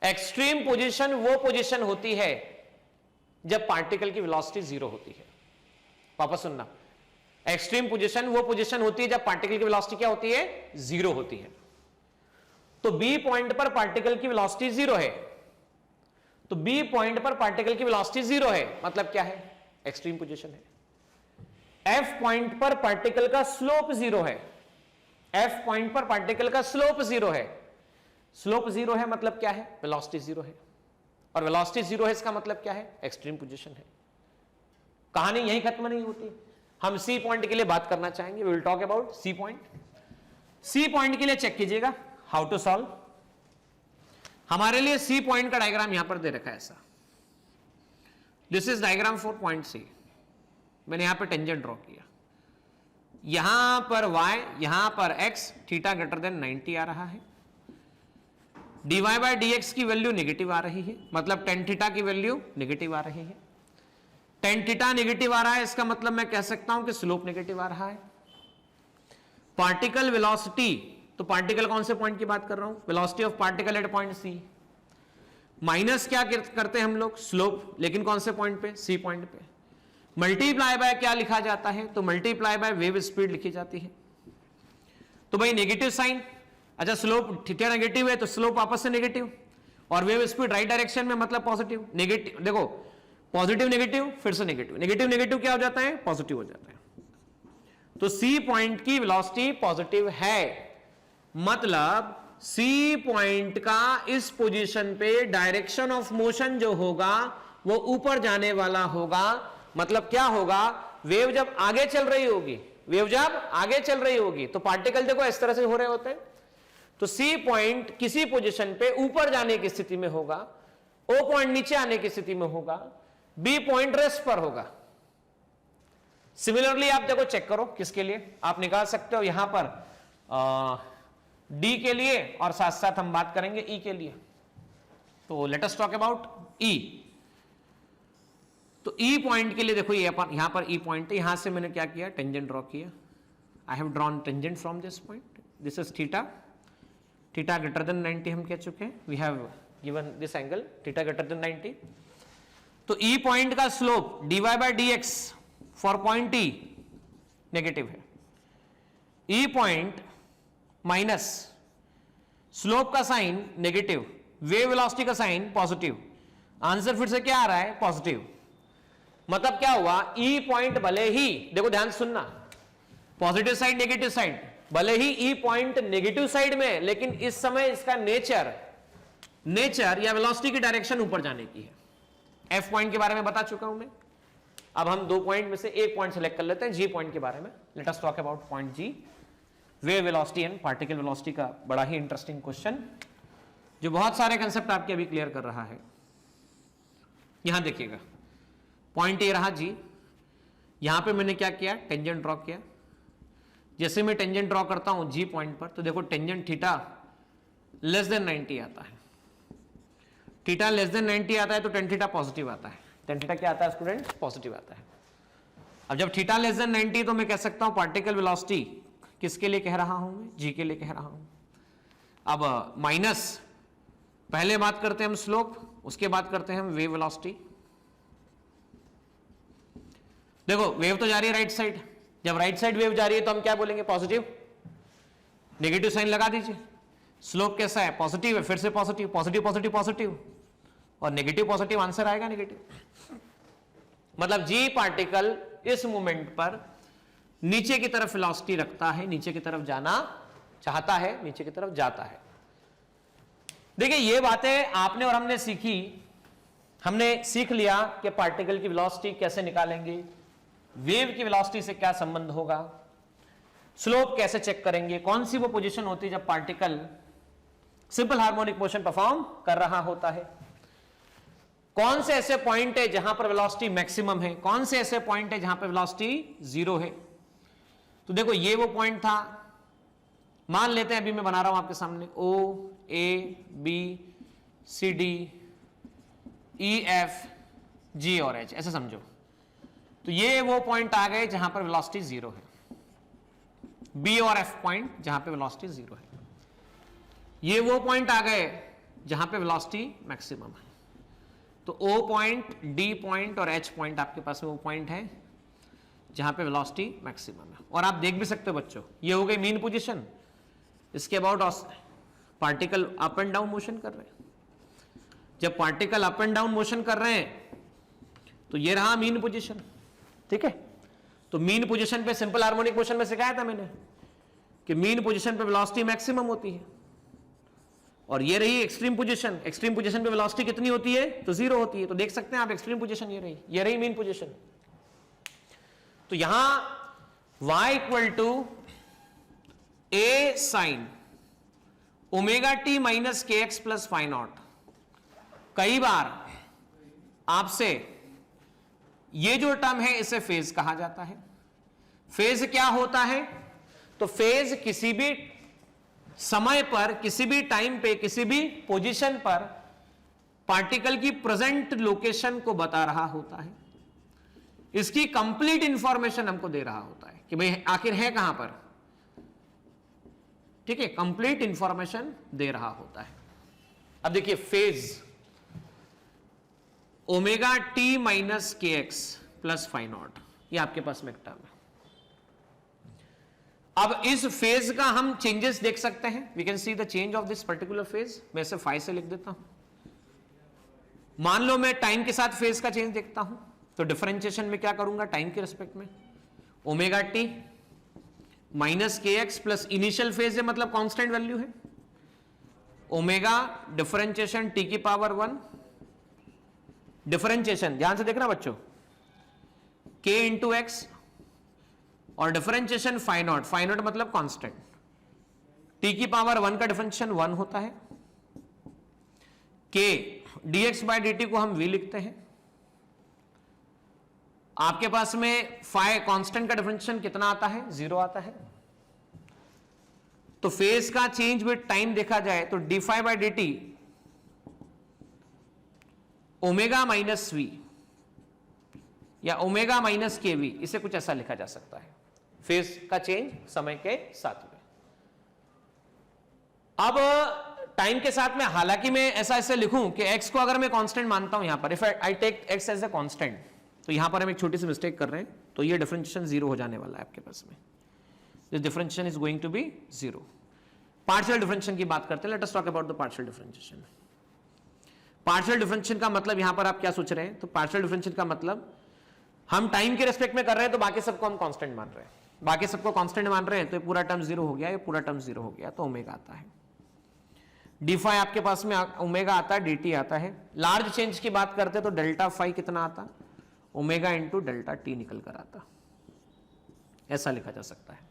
एक्सट्रीम पोजीशन वो पोजीशन होती है जब पार्टिकल की वेलोसिटी 0 होती है। वापस सुनना, एक्सट्रीम पोजीशन वो पोजीशन होती है जब पार्टिकल की वेलोसिटी क्या होती है 0 होती है। तो बी पॉइंट पर पार्टिकल की वेलोसिटी 0 है, तो बी पॉइंट पर पार्टिकल की वेलोसिटी 0 है मतलब क्या है एक्सट्रीम पोजीशन है। एफ पॉइंट पर पार्टिकल का स्लोप 0 है, एफ पॉइंट पर पार्टिकल का स्लोप 0 है, स्लोप 0 है मतलब क्या है वेलोसिटी 0 है, और वेलोसिटी 0 है इसका मतलब क्या है एक्सट्रीम पोजीशन है। कहानी यही खत्म नहीं होती, हम सी पॉइंट के लिए बात करना चाहेंगे, we will talk about C point. C point के लिए चेक कीजिएगा हाउ टू सॉल्व। हमारे लिए सी पॉइंट का डायग्राम यहां पर दे रखा है ऐसा, this is diagram for point C. मैंने यहां पर टेंजेंट ड्रॉ किया, यहां पर y, यहां पर x, थीटा ग्रेटर देन 90 आ रहा है, dy बाय dx की वैल्यू नेगेटिव आ रही है, मतलब टेन थीटा की वैल्यू नेगेटिव आ रही है। टेन थीटा नेगेटिव आ रहा है इसका मतलब मैं कह सकता हूं कि स्लोप नेगेटिव आ रहा है। पार्टिकल वेलोसिटी, तो पार्टिकल कौन से पॉइंट की बात कर रहा हूं, velocity of particle at point C, minus क्या करते हैं हम लोग स्लोप, लेकिन कौन से पॉइंट पे सी पॉइंट पे। मल्टीप्लाई बाय क्या लिखा जाता है, तो मल्टीप्लाई बाय वेव स्पीड लिखी जाती है। तो भाई नेगेटिव साइन, अच्छा स्लोप थीटा नेगेटिव है तो स्लोप वापस से नेगेटिव, और वेव स्पीड राइट डायरेक्शन में मतलब पॉजिटिव। नेगेटिव देखो पॉजिटिव नेगेटिव फिर से नेगेटिव, नेगेटिव नेगेटिव क्या हो जाता है पॉजिटिव हो जाता है। तो सी पॉइंट की वेलोसिटी पॉजिटिव है, मतलब सी पॉइंट का इस पोजीशन पे डायरेक्शन ऑफ मोशन जो होगा वो ऊपर जाने वाला होगा। मतलब क्या होगा, वेव जब आगे चल रही होगी, वेव जब आगे चल रही होगी तो पार्टिकल देखो इस तरह से हो रहे होते हैं, तो सी पॉइंट किसी पोजीशन पे ऊपर जाने की स्थिति में होगा, ओ पॉइंट नीचे आने की स्थिति में होगा, बी पॉइंट रेस्ट पर होगा। सिमिलरली आप देखो चेक करो किसके लिए आप निकाल सकते हो, यहां पर डी के लिए और साथ साथ हम बात करेंगे ई के लिए। तो लेट अस टॉक अबाउट ई। तो ई पॉइंट के लिए देखो ये यहां पर ई पॉइंट है, यहां से मैंने क्या किया टेंजेंट ड्रॉ किया, I have drawn tangent from this point, this is theta, theta greater than 90 हम कह चुके हैं, we have given this angle theta greater than 90। तो ई पॉइंट का slope dy by dx for point E negative है, E point minus slope का sign negative, wave velocity का sign positive, answer फिर से क्या आ रहा है पॉजिटिव। मतलब क्या हुआ, ई पॉइंट भले ही देखो ध्यान सुनना, पॉजिटिव साइड नेगेटिव साइड, भले ही ई पॉइंट नेगेटिव साइड में, लेकिन इस समय इसका नेचर या वेलोसिटी की डायरेक्शन ऊपर जाने की है। एफ पॉइंट के बारे में बता चुका हूं मैं, अब हम 2 पॉइंट में से एक पॉइंट सेलेक्ट कर लेते हैं, जी पॉइंट के बारे में। Let us talk about point G, wave velocity and particle velocity का बड़ा ही इंटरेस्टिंग क्वेश्चन जो बहुत सारे कंसेप्ट आपके अभी क्लियर कर रहा है। यहां देखिएगा पॉइंट ए रहा जी, यहां पे मैंने क्या किया टेंजेंट ड्रॉ किया, जैसे मैं टेंजेंट ड्रॉ करता हूं जी पॉइंट पर तो देखो टेंजेंट थीटा लेस देन 90 आता है, थीटा लेस देन 90 आता है तो टेन थीटा पॉजिटिव आता है, टेन थीटा क्या आता है स्टूडेंट पॉजिटिव आता है। अब जब थीटा लेस देन 90 तो मैं कह सकता हूं पार्टिकल वेलोसिटी किसके लिए कह रहा हूं मैं, जी के लिए कह रहा हूं। अब माइनस, पहले बात करते हैं हम स्लोप, उसके बाद करते हैं हम वेव वेलोसिटी। देखो वेव तो जा रही है राइट साइड, जब राइट साइड वेव जा रही है तो हम क्या बोलेंगे पॉजिटिव, नेगेटिव साइन लगा दीजिए। स्लोप कैसा है पॉजिटिव है, फिर से पॉजिटिव पॉजिटिव पॉजिटिव पॉजिटिव और नेगेटिव पॉजिटिव, आंसर आएगा नेगेटिव। मतलब जी पार्टिकल इस मोमेंट पर नीचे की तरफ वेलोसिटी रखता है, नीचे की तरफ जाना चाहता है, नीचे की तरफ जाता है। देखिए ये बातें आपने और हमने सीखी, हमने सीख लिया कि पार्टिकल की वेलोसिटी कैसे निकालेंगे, वेव की वेलोसिटी से क्या संबंध होगा, स्लोप कैसे चेक करेंगे, कौन सी वो पोजीशन होती है जब particle simple harmonic motion perform कर रहा होता है। कौन से ऐसे पॉइंट है जहां पर वेलोसिटी मैक्सिमम है, कौन से ऐसे पॉइंट है जहां पर वेलोसिटी जीरो है? तो देखो ये वो पॉइंट था, मान लेते हैं अभी मैं बना रहा हूं आपके सामने O A B C D E F G और H, ऐसे समझो। तो ये वो पॉइंट आ गए जहां पर वेलोसिटी जीरो है, B और F पॉइंट जहां पे वेलोसिटी जीरो है। ये वो पॉइंट आ गए जहां पे वेलोसिटी मैक्सिमम है। तो O पॉइंट, D पॉइंट और H पॉइंट आपके पास में वो पॉइंट है जहां पे वेलोसिटी मैक्सिमम है। और आप देख भी सकते हो बच्चों, ये हो गई मीन पोजीशन, इसके about particle up and down motion कर रहे हैं। जब particle up and down motion कर रहे हैं तो ये रहा मीन पोजीशन, ठीक है। तो मीन पोजीशन पे सिंपल हार्मोनिक मोशन में सिखाया था मैंने कि मीन पोजीशन पे वेलोसिटी मैक्सिमम होती है, और ये रही एक्सट्रीम पोजीशन। एक्सट्रीम पोजीशन पे वेलोसिटी कितनी होती है? तो जीरो होती है। तो देख सकते हैं आप एक्सट्रीम पोजीशन ये रही मीन पोजीशन। तो यहां y equal to a sine omega t minus k x plus phi naught. कई बार आपसे ये जो टर्म है इसे फेज कहा जाता है। फेज क्या होता है? तो फेज किसी भी समय पर, किसी भी टाइम पे, किसी भी पोजीशन पर पार्टिकल की प्रेजेंट लोकेशन को बता रहा होता है। इसकी कंप्लीट इंफॉर्मेशन हमको दे रहा होता है कि भाई आखिर है कहां पर, ठीक है, कंप्लीट इंफॉर्मेशन दे रहा होता है। अब देखिए phase omega t minus k x plus phi naught, ये आपके पास में एक टर्म है। अब इस फेज का हम चेंजेस देख सकते हैं, we can see the change of this particular phase. मैं इसे फाइ से लिख देता हूं। मान लो मैं टाइम के साथ फेज का चेंज देखता हूं, तो डिफरेंशिएशन में क्या करूंगा? टाइम के रिस्पेक्ट में omega t minus k x plus initial phase है, मतलब कांस्टेंट वैल्यू है, ओमेगा डिफरेंशिएशन टी की पावर 1, डिफरेंशिएशन ध्यान से देखना बच्चों, k इंटू एक्स, और differentiation phi naught, phi naught मतलब कांस्टेंट, t की पावर 1 का डिफरेंशिएशन 1 होता है। k dx बाय dt को हम v लिखते हैं। आपके पास में फाइ कांस्टेंट का डिफरेंशिएशन कितना आता है? 0 आता है। तो फेज का चेंज विद टाइम देखा जाए तो d phi by dt omega minus v या ओमेगा माइनस के वी, इसे कुछ ऐसा लिखा जा सकता है, फेज का चेंज समय के साथ में। अब टाइम के साथ में हालांकि मैं ऐसा ऐसे लिखूं कि x को अगर मैं कांस्टेंट मानता हूं, यहां पर if I take x as a constant, तो यहां पर हम एक छोटी सी मिस्टेक कर रहे हैं, तो ये डिफरेंशिएशन 0 हो जाने वाला है आपके पास में। This differentiation is going to be 0। Partial differentiation की बात करते हैं, let us talk about the partial differentiation. Partial differentiation का मतलब यहां पर आप क्या सोच रहे हैं? तो पार्शियल डिफरेंशिएशन का मतलब हम टाइम के रेस्पेक्ट में कर रहे हैं, तो बाकी सबको हम कांस्टेंट मान रहे हैं, बाकी सबको कांस्टेंट मान रहे हैं, तो ये पूरा टर्म 0 हो गया, ये पूरा टर्म 0 हो गया, तो ओमेगा आता है। डी फाइ आपके पास में ओमेगा आता है, dt आता है। लार्ज चेंज की बात करते हैं तो डेल्टा फाइ कितना आता? ओमेगा इंटू डेल्टा टी निकल कर आता, ऐसा लिखा जा सकता है।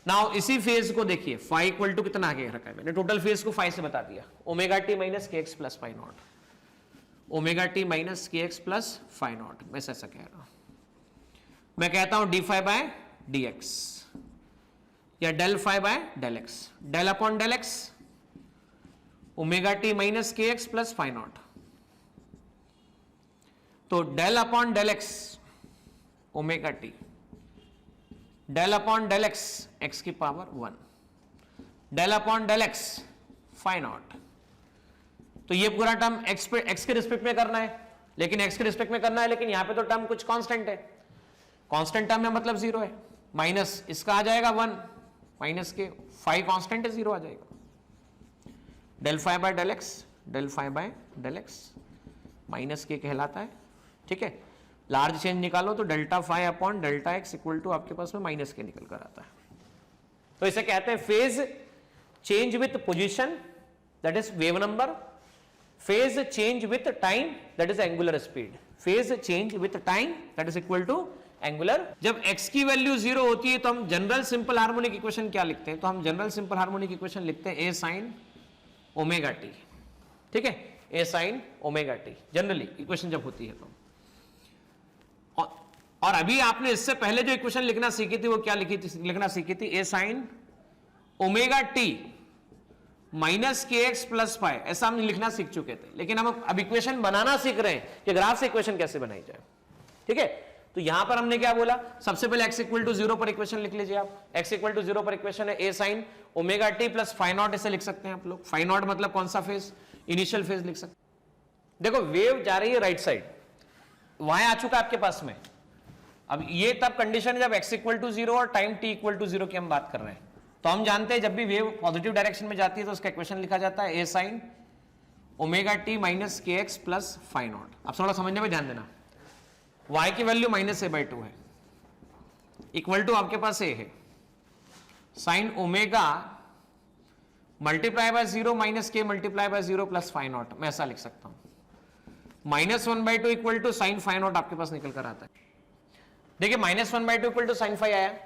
नाउ इसी फेज को देखिए, फाइ इक्वल टू कितना आगे रखा है मैंने, टोटल फेज को फाइ से बता दिया, omega t minus k x plus phi naught, omega t minus k x plus phi naught. मैं ऐसा कह रहा हूं, मैं कहता हूं d phi by d x या del phi by del x, del upon del x omega t minus k x plus phi naught. तो del upon del x omega t, del upon del x x की power 1, del upon del x phi naught. तो ये पूरा term x के respect में करना है, लेकिन एक्स के रिस्पेक्ट में करना है, लेकिन यहां पे तो टर्म कुछ कांस्टेंट है, कांस्टेंट टर्म में मतलब 0 है, माइनस इसका आ जाएगा 1, माइनस के फाइ कांस्टेंट है 0 आ जाएगा। Del phi by del x, del phi by del x minus k कहलाता है, ठीक है। लार्ज चेंज निकालो तो delta phi upon delta x equal to आपके पास में माइनस के निकल कर आता है। तो इसे कहते हैं phase change with position, that is wave number, phase change with time, that is angular speed, phase change with time that is equal to angular. जब x की वैल्यू 0 होती है तो हम जनरल सिंपल हार्मोनिक इक्वेशन क्या लिखते हैं? तो हम जनरल सिंपल हार्मोनिक इक्वेशन लिखते हैं a साइन ओमेगा टी, ठीक है, A sine omega t generally equation जब होती है तो। और अभी आपने इससे पहले जो इक्वेशन लिखना सीखी थी वो क्या लिखना सीखी थी, ए sine omega t minus k x plus five, ऐसा हम लिखना सीख चुके थे। लेकिन हम अब इक्वेशन बनाना सीख रहे हैं कि ग्राफ से इक्वेशन कैसे बनाई जाए, ठीक है। तो यहां पर हमने क्या बोला, सबसे पहले x इक्वल टू 0 पर इक्वेशन लिख लीजिए आप। x इक्वल टू 0 पर इक्वेशन है a sine omega t plus five not, ऐसे लिख सकते हैं आप लोग। फाइव नॉट मतलब कौन सा फेज, इनिशियल फेज लिख सकते हैं। देखो वेव जा रही है राइट साइड, y आ चुका आपके पास में। अब ये तब कंडीशन है जब x इक्वल टू 0 और टाइम t इक्वल टू 0 की हम बात कर रहे हैं। तो हम जानते हैं जब भी वेव पॉजिटिव डायरेक्शन में जाती है तो उसका इक्वेशन लिखा जाता है a sine omega t minus k x plus five not. अब थोड़ा समझने में ध्यान देना, y की वैल्यू माइनस a/2 है, इक्वल टू आपके पास a है sine omega multiply by 0 minus k multiply by 0 plus five naught, मैं ऐसा लिख सकता हूं। -1/2 equal to sine five naught आपके पास निकल कर आता है। देखिए -1/2 इक्वल टू साइन फाइव आया,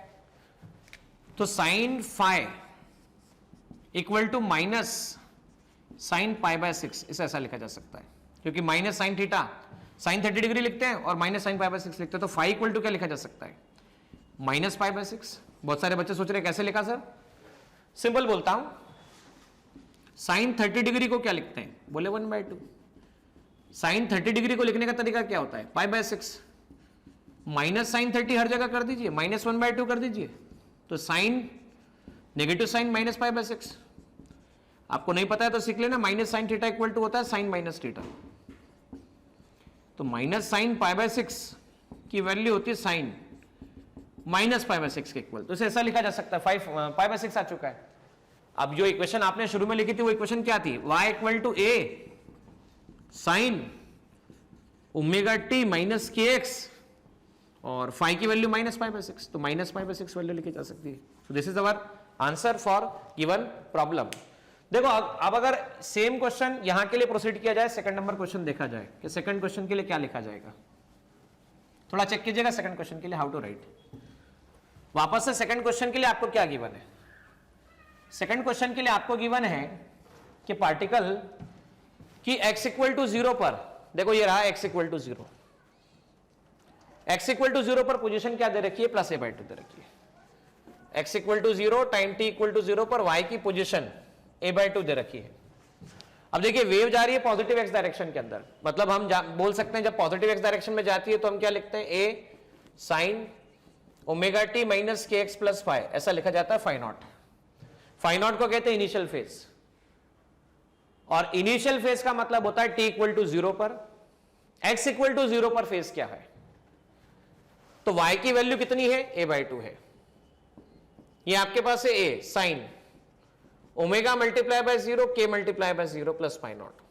तो sine phi equal to minus sine pi by 6, इसे ऐसा लिखा जा सकता है, क्योंकि minus sine theta sine 30 degree लिखते हैं और माइनस साइन पाई बाय 6 लिखते हैं। तो फाइव इक्वल टू क्या लिखा जा सकता है, माइनस पाई बाय 6। बहुत सारे बच्चे सोच रहे हैं कैसे लिखा सर, सिंपल बोलता हूं, साइन 30 डिग्री को क्या लिखते हैं, बोले 1/2। साइन 30 डिग्री को लिखने का तरीका क्या होता है, पाई बाय 6 माइनस साइन 30 हर जगह कर दीजिए, -1/2 कर दीजिए, तो sine negative sine minus pi by 6। आपको नहीं पता है तो सीख लेना, minus sine theta equal to होता है साइन माइनस थीटा। तो माइनस साइन पाई बाय 6 की वैल्यू होती है साइन माइनस पाई बाय 6 के इक्वल, तो इसे ऐसा लिखा जा सकता है, 5 पाई बाय 6 आ चुका है। अब जो इक्वेशन आपने शुरू में लिखी थी वो इक्वेशन क्या थी, y equal to a sine omega t minus k x और फाइव की वैल्यू माइनस पाई बाय 6, तो माइनस पाई बाय 6 वैल्यू लिखी जा सकती है। तो this is our answer for given problem. देखो अब अगर सेम क्वेश्चन यहां के लिए प्रोसीड किया जाए, सेकंड नंबर क्वेश्चन देखा जाए कि सेकंड क्वेश्चन के लिए क्या लिखा जाएगा, थोड़ा चेक कीजिएगा सेकंड क्वेश्चन के लिए हाउ टू राइट। वापस से सेकंड क्वेश्चन के लिए आपको क्या गिवन है, सेकंड क्वेश्चन के लिए आपको गिवन है कि पार्टिकल की x इक्वल टू 0 पर, देखो ये रहा x equal to 0, x equal to 0 पर पोजीशन क्या दे रखी है, प्लस a/2 दे रखी है। x equal to 0 time t equal to 0 पर y की पोजीशन a/2 दे रखी है। अब देखिए वेव जा रही है पॉजिटिव x डायरेक्शन के अंदर, मतलब हम बोल सकते हैं जब पॉजिटिव x डायरेक्शन में जाती है तो हम क्या लिखते हैं, a sine omega t minus k x plus five, ऐसा लिखा जाता है फाइव नॉट। फाइव नॉट को कहते हैं इनिशियल फेज, और इनिशियल फेज का मतलब होता है t इक्वल टू 0 पर, x इक्वल टू 0 पर फेज क्या है, तो y की वैल्यू कितनी है, a/2 है। ये आपके पास है a sine omega multiply by 0 k multiply by 0 plus five naught,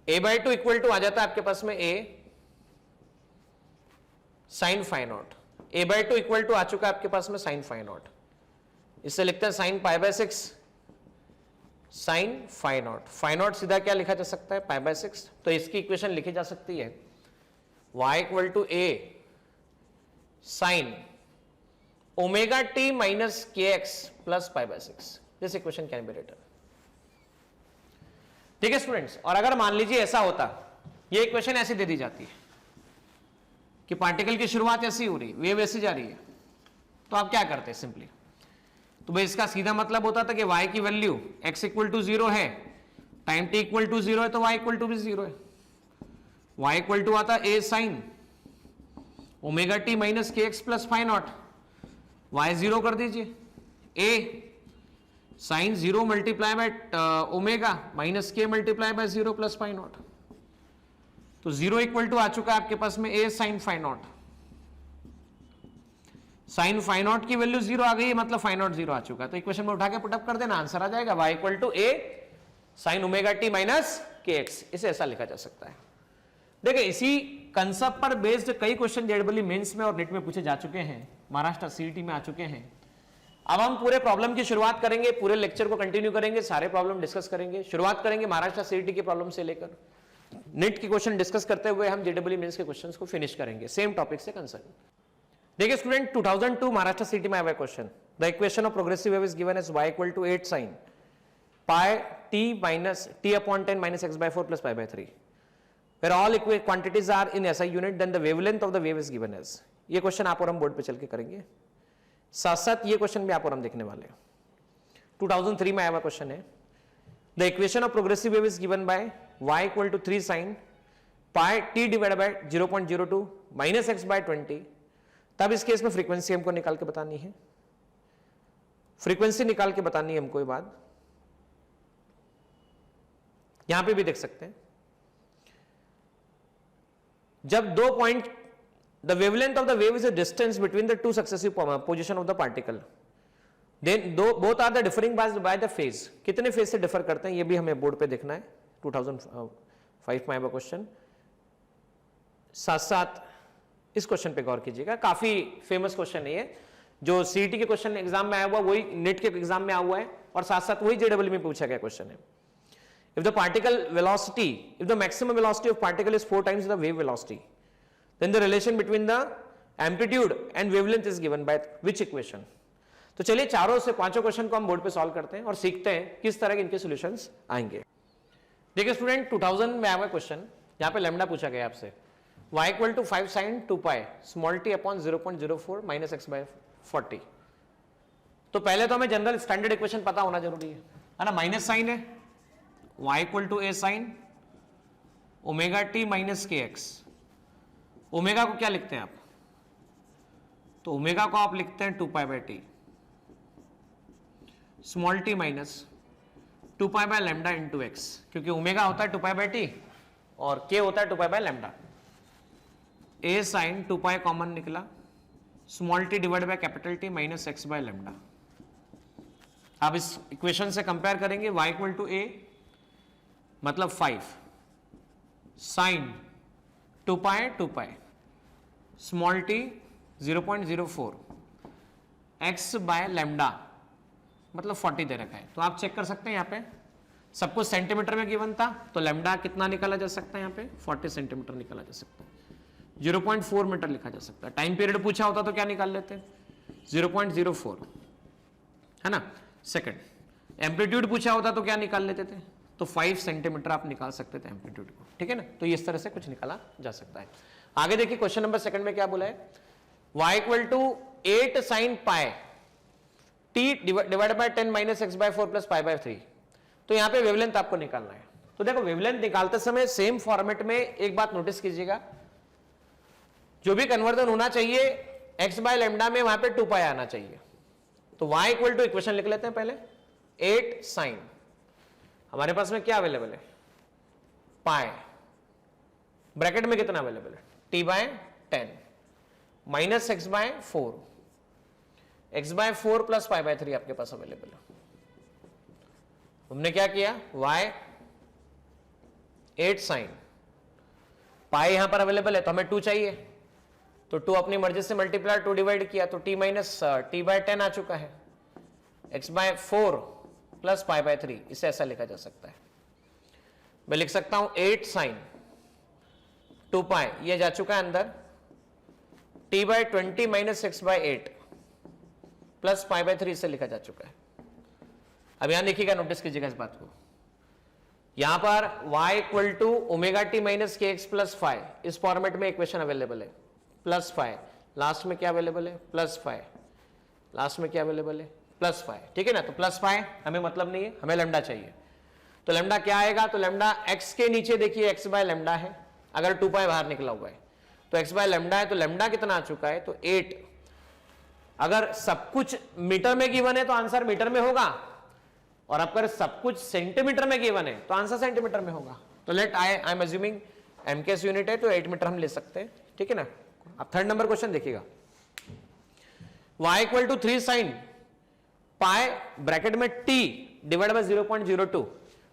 a/2 equal to आ जाता है आपके पास में a sine five naught, a/2 equal to आ चुका है आपके पास में साइन फाइव नॉट, इससे लिखते हैं sine pi by 6 sine five naught. Phi naught सीधा क्या लिखा जा सकता है, पाई बाय 6, तो इसकी इक्वेशन लिखी जा सकती है y equal to a sine omega t minus k x plus pi by 6, this equation can be written. ठीक है स्टूडेंट्स, और अगर मान लीजिए ऐसा होता, ये इक्वेशन ऐसी दे दी जाती है कि पार्टिकल की शुरुआत ऐसी हो रही, वेव ऐसी जा रही है, तो आप क्या करते हैं सिंपली, तो भाई इसका सीधा मतलब होता था कि y की वैल्यू x इक्वल टू 0 है, टाइम t इक्वल टू 0 है, तो y इक्वल टू भी 0 है। y इक्वल टू आता a sine omega t minus k x plus five naught, y 0 कर दीजिए, a sine 0 multiply by omega minus k multiply by 0 plus five naught, तो 0 equal to आ चुका है आपके पास में a sine five naught, sine five naught की वैल्यू 0 आ गई है, मतलब फाइव नॉट 0 आ चुका है, तो इक्वेशन में उठा के पुटअप कर देना, आंसर आ जाएगा y equal to a sine omega t minus k x, इसे ऐसा लिखा जा सकता है। देखिए इसी कंसेप्ट पर बेस्ड कई क्वेश्चन जेडबली मेंस में और नेट में पूछे जा चुके हैं, महाराष्ट्र सीईटी में आ चुके हैं। अब हम पूरे प्रॉब्लम की शुरुआत करेंगे, पूरे लेक्चर को कंटिन्यू करेंगे, सारे प्रॉब्लम डिस्कस करेंगे। शुरुआत करेंगे महाराष्ट्र सीईटी के प्रॉब्लम से लेकर नेट के क्वेश्चन डिस्कस करते हुए हम जेडबली मेंस के क्वेश्चंस को फिनिश करेंगे सेम टॉपिक से कंसर्न। देखिए स्टूडेंट 2002 महाराष्ट्र सीईटी में आया question, the equation of progressive wave is given as y equal to 8 sine pi t minus t upon 10 minus x by 4 plus pi by 3 where all quantities are in SI unit then the wavelength of the wave is given as। ये question आप और हम board पे चल के करेंगे, साथ साथ ये क्वेश्चन भी आप और हम देखने वाले हैं। 2003 में आया हुआ क्वेश्चन है, the equation of progressive wave is given by y equal to 3 sin pi t divide by 0.02 minus x by 20। तब इस केस में फ्रीक्वेंसी हमको निकाल के बतानी है, फ्रीक्वेंसी निकाल के बतानी है हमको ये बात। यहां पे भी देख सकते हैं, जब दो point the wavelength of the wave is a distance between the two successive position of the particle, then दो both are the differing by the phase. कितने फेज से डिफर करते हैं ये भी हमें बोर्ड पे देखना है। 2005 में आया क्वेश्चन। साथ साथ इस क्वेश्चन पे गौर कीजिएगा, काफी फेमस क्वेश्चन है ये, जो सीईटी के क्वेश्चन एग्जाम में आया हुआ वही नेट के एग्जाम में आया हुआ है, और साथ साथ वही जेडब्ल्यू में पूछा गया क्वेश्चन है। If the particle velocity, if the maximum velocity of particle is 4 times the wave velocity, then the relation between the amplitude and wavelength is given by which equation? तो चलिए चारों से पांचों क्वेश्चन को हम बोर्ड पे solve करते हैं और सीखते हैं किस तरह के इनके सॉल्यूशंस आएंगे। देखिए स्टूडेंट, 2000 में आया हुआ क्वेश्चन, यहाँ पे लैम्डा पूछा गया आपसे, y equal to 5 sin 2 pi small t upon 0.04 minus x by 40। तो पहले तो हमें जनरल स्टैंडर्ड इक्वेशन पता होना जरूरी है ना। माइनस साइन है, y equal to A sine omega t minus k x. Omega को क्या लिखते हैं आप, तो ओमेगा को आप लिखते हैं 2 pi by T small t minus 2 pi by lambda into x, क्योंकि ओमेगा होता है 2 पाई बाय टी और के होता है 2 pi by lambda. A sine 2 pi common निकला, small t divide by capital t minus x by lambda. आप इस इक्वेशन से कंपेयर करेंगे, y इक्वल टू ए मतलब 5 sine 2 pi small t 0.04 x by lambda मतलब 40 दे रखा है। तो आप चेक कर सकते हैं, यहाँ पे सब कुछ सेंटीमीटर में गिवन था, तो लैम्डा कितना निकाला जा सकता है, यहाँ पे 40 सेंटीमीटर निकाला जा सकता है, 0.4 मीटर लिखा जा सकता है। टाइम पीरियड पूछा होता तो क्या निकाल लेते, 0.04 है ना। सेकंड एम्पलीट्यूड पूछा होता तो क्या निकाल लेते थे, तो 5 सेंटीमीटर आप निकाल सकते थे एम्पलीट्यूड को, ठीक है ना। तो इस तरह से कुछ निकाला जा सकता है। आगे देखिए क्वेश्चन नंबर सेकंड में क्या बोला है, y equal to 8 sine pi t divide by 10 minus x by 4 plus pi by 3। तो यहाँ पे वेवलेंथ आपको निकालना है। तो देखो वेवलेंथ निकालते समय सेम फॉर्मेट में एक बात नोटिस कीजिएगा, जो भी कन्वर्जन होना चाहिए एक्स बाय लैम्डा में वहां पे 2 पाई आना चाहिए। तो y इक्वल टू इक्वेशन लिख लेते हैं पहले, 8 साइन, हमारे पास में क्या अवेलेबल है, पाई, ब्रैकेट में कितना अवेलेबल है, t by 10 minus x by 4, x by 4 plus pi by 3 आपके पास अवेलेबल है। हमने क्या किया, y 8 साइन, पाई यहां पर अवेलेबल है तो हमें 2 चाहिए, तो 2 अपनी मर्जी से मल्टीप्लाई 2 डिवाइड किया तो t माइनस टी बाय 10 आ चुका है, x by 4 plus pi by 3। इसे ऐसा लिखा जा सकता है, मैं लिख सकता हूं 8 साइन 2 पाई, ये जा चुका है अंदर, t by 20 minus x by 8 plus pi by 3 इसे लिखा जा चुका है। अब यहां देखिएगा, नोटिस कीजिएगा इस बात को, यहां पर y equal to omega t minus k x plus 5, इस फॉर्मेट में इक्वेशन अवेलेबल है, प्लस 5, लास्ट में क्या अवेलेबल है, प्लस 5, लास्ट में क्या अवेलेबल है, प्लस 5, ठीक है ना। तो प्लस 5 हमें मतलब नहीं है, हमें लैम्डा चाहिए। तो लैम्डा क्या आएगा, तो लैम्डा x के नीचे देखिए x बाय लैम्डा है, अगर 2 पाई बाहर निकला हुआ है तो x बाय लैम्डा है, तो लैम्डा कितना आ चुका है, तो 8। अगर सब कुछ मीटर में गिवन है तो आंसर मीटर में होगा, और अगर सब कुछ सेंटीमीटर में गिवन है तो आंसर सेंटीमीटर में होगा। तो let I am assuming MKS unit है तो 8 मीटर हम ले सकते हैं, ठीक है ना। अब थर्ड नंबर क्वेश्चन देखिएगा, y equal to 3 sine pi bracket में t divide by 0.02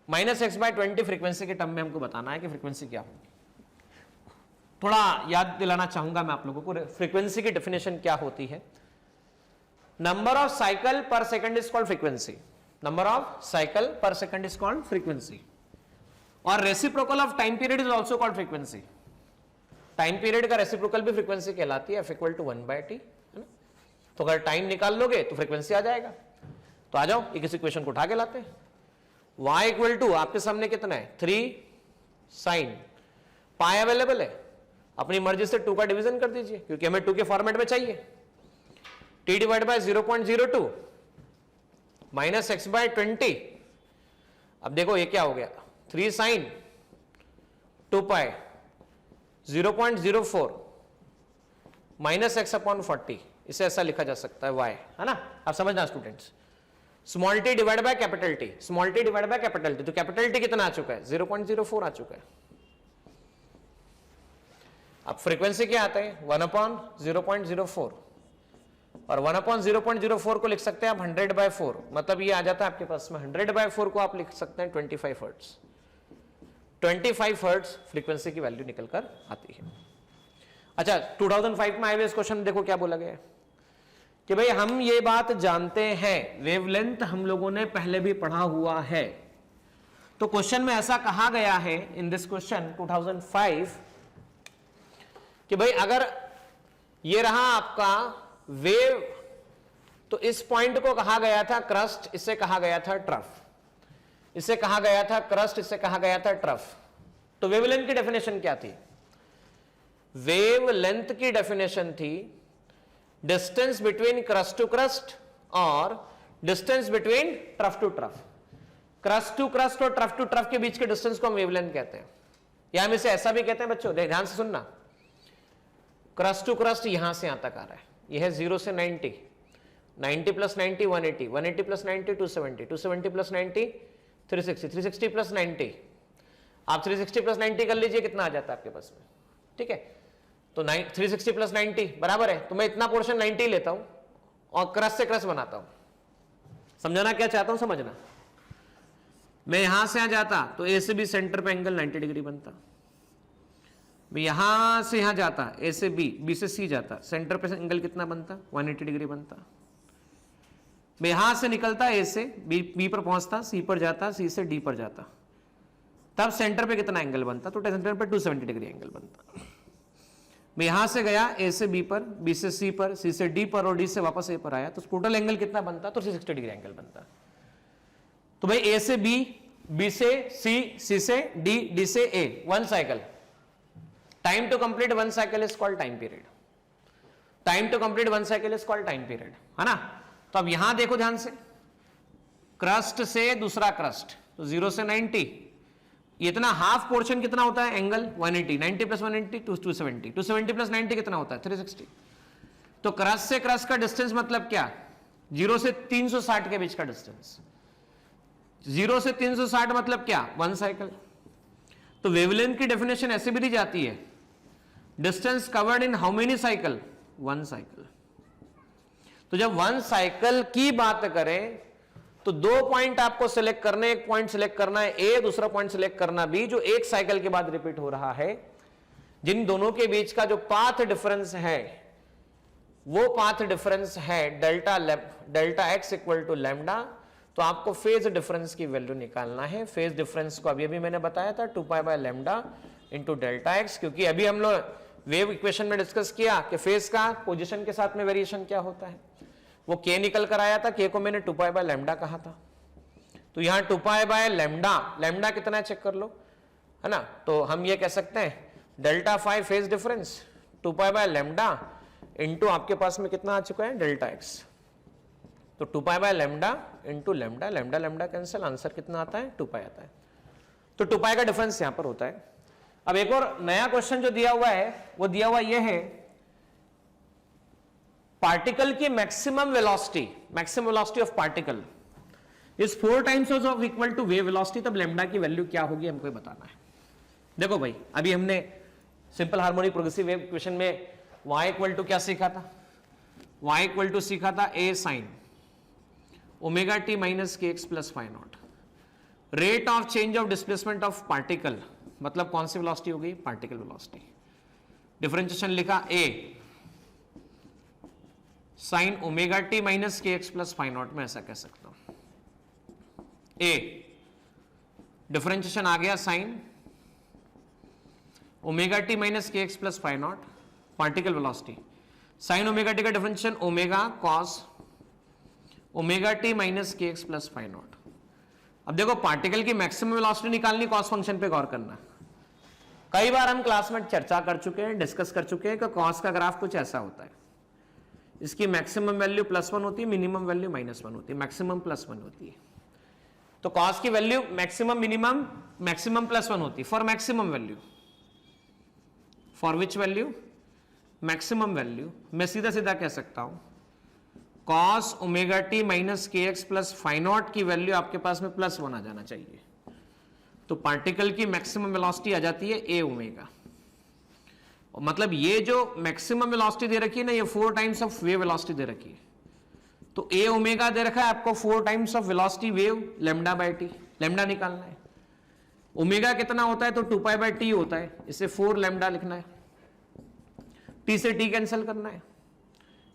minus x by 20 frequency के टर्म में हमको बताना है कि फ्रीक्वेंसी क्या होगी। थोड़ा याद दिलाना चाहूंगा मैं आप लोगों को, फ्रीक्वेंसी की डेफिनेशन क्या होती है। Number of cycle per second is called frequency, number of cycle per second is called frequency, और reciprocal of time period is also called frequency. Time period का रेसिप्रोकल भी फ्रीक्वेंसी कहलाती है, एफ इक्वल टू 1/t, है ना। तो अगर time निकाल लोगे तो फ्रीक्वेंसी आ जाएगा। तो आ जाओ, एक इस इक्वेशन को उठा के लाते हैं। y इक्वल टू आपके सामने कितना है 3 साइन, पाई अवेलेबल है, अपनी मर्जी से 2 का डिवीजन कर दीजिए क्योंकि हमें 2 के फॉर्मेट में चाहिए। t divide by 0.02 minus x by 20। अब देखो ये क्या हो गया 3 sine 2 pi 0.04 minus x upon 40, इसे ऐसा लिखा जा सकता है y, है ना। आप समझना students, small t divide by capital T, small t divide by capital T, तो कैपिटल टी कितना आ चुका है 0.04 आ चुका है। अब फ्रीक्वेंसी क्या आता है 1/0.04 और 1/0.04 को लिख सकते हैं आप 100/4, मतलब ये आ जाता है आपके पास में 100/4 को आप लिख सकते हैं 25 हर्ट्ज। 25 हर्ट्ज फ्रीक्वेंसी की वैल्यू निकल कर आती है। अच्छा 2005 में आए हुए इस क्वेश्चन में देखो क्या बोला गया है कि भाई हम ये बात जानते हैं, वेवलेंथ हम लोगों ने पहले भी पढ़ा हुआ है। तो क्वेश्चन में ऐसा कहा गया है इन दिस क्वेश्चन 2005 कि भाई अगर ये रहा आपका वेव, तो इस पॉइंट को कहा गया था क्रस्ट, इसे कहा गया था ट्रफ, इसे कहा गया था क्रस्ट, इसे कहा गया था ट्रफ। तो वेवलेंथ की डेफिनेशन क्या थी? वेवलेंथ की डेफिनेशन थी distance between crest to crest और distance between trough to trough. Crest to crest और ट्रफ टू ट्रफ के बीच के डिस्टेंस को हम वेवलेंथ कहते हैं, या हम इसे ऐसा भी कहते हैं बच्चों, ध्यान से सुनना। क्रस्ट टू क्रस्ट यहां से यहां तक आ रहा है, यह है 0 से 90, 90 प्लस 90 180, 180 प्लस 90 270, 270 प्लस 90 360, 360 प्लस 90, आप 360 प्लस 90 कर लीजिए, कितना आ जाता है आपके पास में, ठीक है। तो 360 प्लस 90 बराबर है, तो मैं इतना पोर्शन 90 लेता हूं और क्रस्ट से क्रस्ट बनाता हूं। समझाना क्या चाहता हूं, समझना। मैं यहां से आ जाता तो ए से बी सेंटर पे एंगल 90 डिग्री बनता, मैं यहां से यहां जाता ए से बी से सी जाता, सेंटर पे एंगल कितना बनता 180 डिग्री बनता। मैं यहां से निकलता ए से बी पर पहुंचता, सी पर जाता, सी से डी पर जाता, तब सेंटर पे कितना एंगल बनता, तो सेंटर पे 270 डिग्री एंगल बनता। मैं यहां से गया ए से बी पर, बी से सी पर, सी से डी पर और डी से वापस ए पर आया, तो टोटल एंगल कितना बनता, तो 360 डिग्री एंगल बनता। तो भाई ए से बी से सी, सी से डी, डी से A, 1 cycle. Time to complete 1 cycle is called time period, time to complete 1 cycle is called time period, है ना। तो अब यहां देखो ध्यान से, क्रस्ट से दूसरा क्रस्ट, तो 0 से 90, इतना हाफ पोर्शन कितना होता है एंगल 180, 90 प्लस 180 270, 270 प्लस 90 कितना होता है 360। तो क्रस्ट से क्रस्ट का डिस्टेंस मतलब क्या, 0 से 360 के बीच का डिस्टेंस, 0 से 360 मतलब क्या 1 साइकिल। तो वेवलेंथ की डेफिनेशन ऐसे भी दी जाती है, distance covered in how many cycle, 1 cycle. तो जब 1 साइकिल की बात करें तो 2 पॉइंट आपको सिलेक्ट करने, एक पॉइंट सिलेक्ट करना है ए, दूसरा पॉइंट सिलेक्ट करना बी, जो एक साइकिल के बाद रिपीट हो रहा है। जिन दोनों के बीच का जो पाथ डिफरेंस है वो पाथ डिफरेंस है delta x equal to lambda. तो आपको फेज डिफरेंस की वैल्यू निकालना है। फेज डिफरेंस को अभी मैंने बताया था 2 pi by lambda into delta x, क्योंकि अभी हम लोग वेव इक्वेशन में डिस्कस किया कि फेज का पोजीशन के साथ में वेरिएशन क्या होता है। वो के निकल कर आया था, के को मैंने 2 पाई बाय लैम्डा कहा था। तो यहां 2 पाई बाय लैम्डा, लैम्डा कितना है चेक कर लो, है ना। तो हम ये कह सकते हैं delta phi phase difference 2 pi by lambda into आपके पास में कितना आ चुका है डेल्टा एक्स। तो 2 pi by lambda into lambda, lambda lambda cancel, answer कितना आता है 2 पाई आता है। तो 2 पाई का डिफरेंस यहां पर होता है। अब एक और नया क्वेश्चन जो दिया हुआ है वो दिया हुआ ये है पार्टिकल की maximum velocity of particle is 4 times of equal to wave velocity, तब लैम्डा की वैल्यू क्या होगी हमको बताना है। देखो भाई अभी हमने simple harmonic progressive wave equation में y इक्वल टू क्या सीखा था, y इक्वल टू सीखा था a sine omega t minus k x plus phi naught. Rate of change of displacement of particle मतलब कौन सी वेलोसिटी हो गई, पार्टिकल वेलोसिटी। डिफरेंशिएशन लिखा a sine omega t minus k x plus phi naught, में ऐसा कह सकता हूं a। डिफरेंशिएशन आ गया sine omega t minus k x plus phi naught, particle velocity. Sine omega t का differentiation omega cos omega t minus k x plus phi naught. अब देखो पार्टिकल की मैक्सिमम वेलोसिटी निकालनी, कॉस फंक्शन पे गौर करना। कई बार हम क्लास में चर्चा कर चुके हैं, डिस्कस कर चुके हैं कि कॉस का ग्राफ कुछ ऐसा होता है, इसकी मैक्सिमम वैल्यू +1 होती है, मिनिमम वैल्यू -1 होती है, मैक्सिमम +1 होती है। तो कॉस की वैल्यू मैक्सिमम मिनिमम मैक्सिमम +1 होती है for maximum value, for which value, maximum value. मैं सीधा सीधा कह सकता हूं cos omega t minus k x plus phi not की वैल्यू आपके पास में +1 आ जाना चाहिए। तो पार्टिकल की मैक्सिमम वेलोसिटी आ जाती है a ओमेगा। मतलब ये जो मैक्सिमम वेलोसिटी दे रखी है ना, ये 4 टाइम्स ऑफ वेव वेलोसिटी दे रखी है। तो a ओमेगा दे रखा है आपको 4 times of velocity wave λ/t, lambda निकालना है। ओमेगा कितना होता है तो 2π/t होता है, इसे 4 लैम्डा लिखना है, t से t कैंसिल करना है।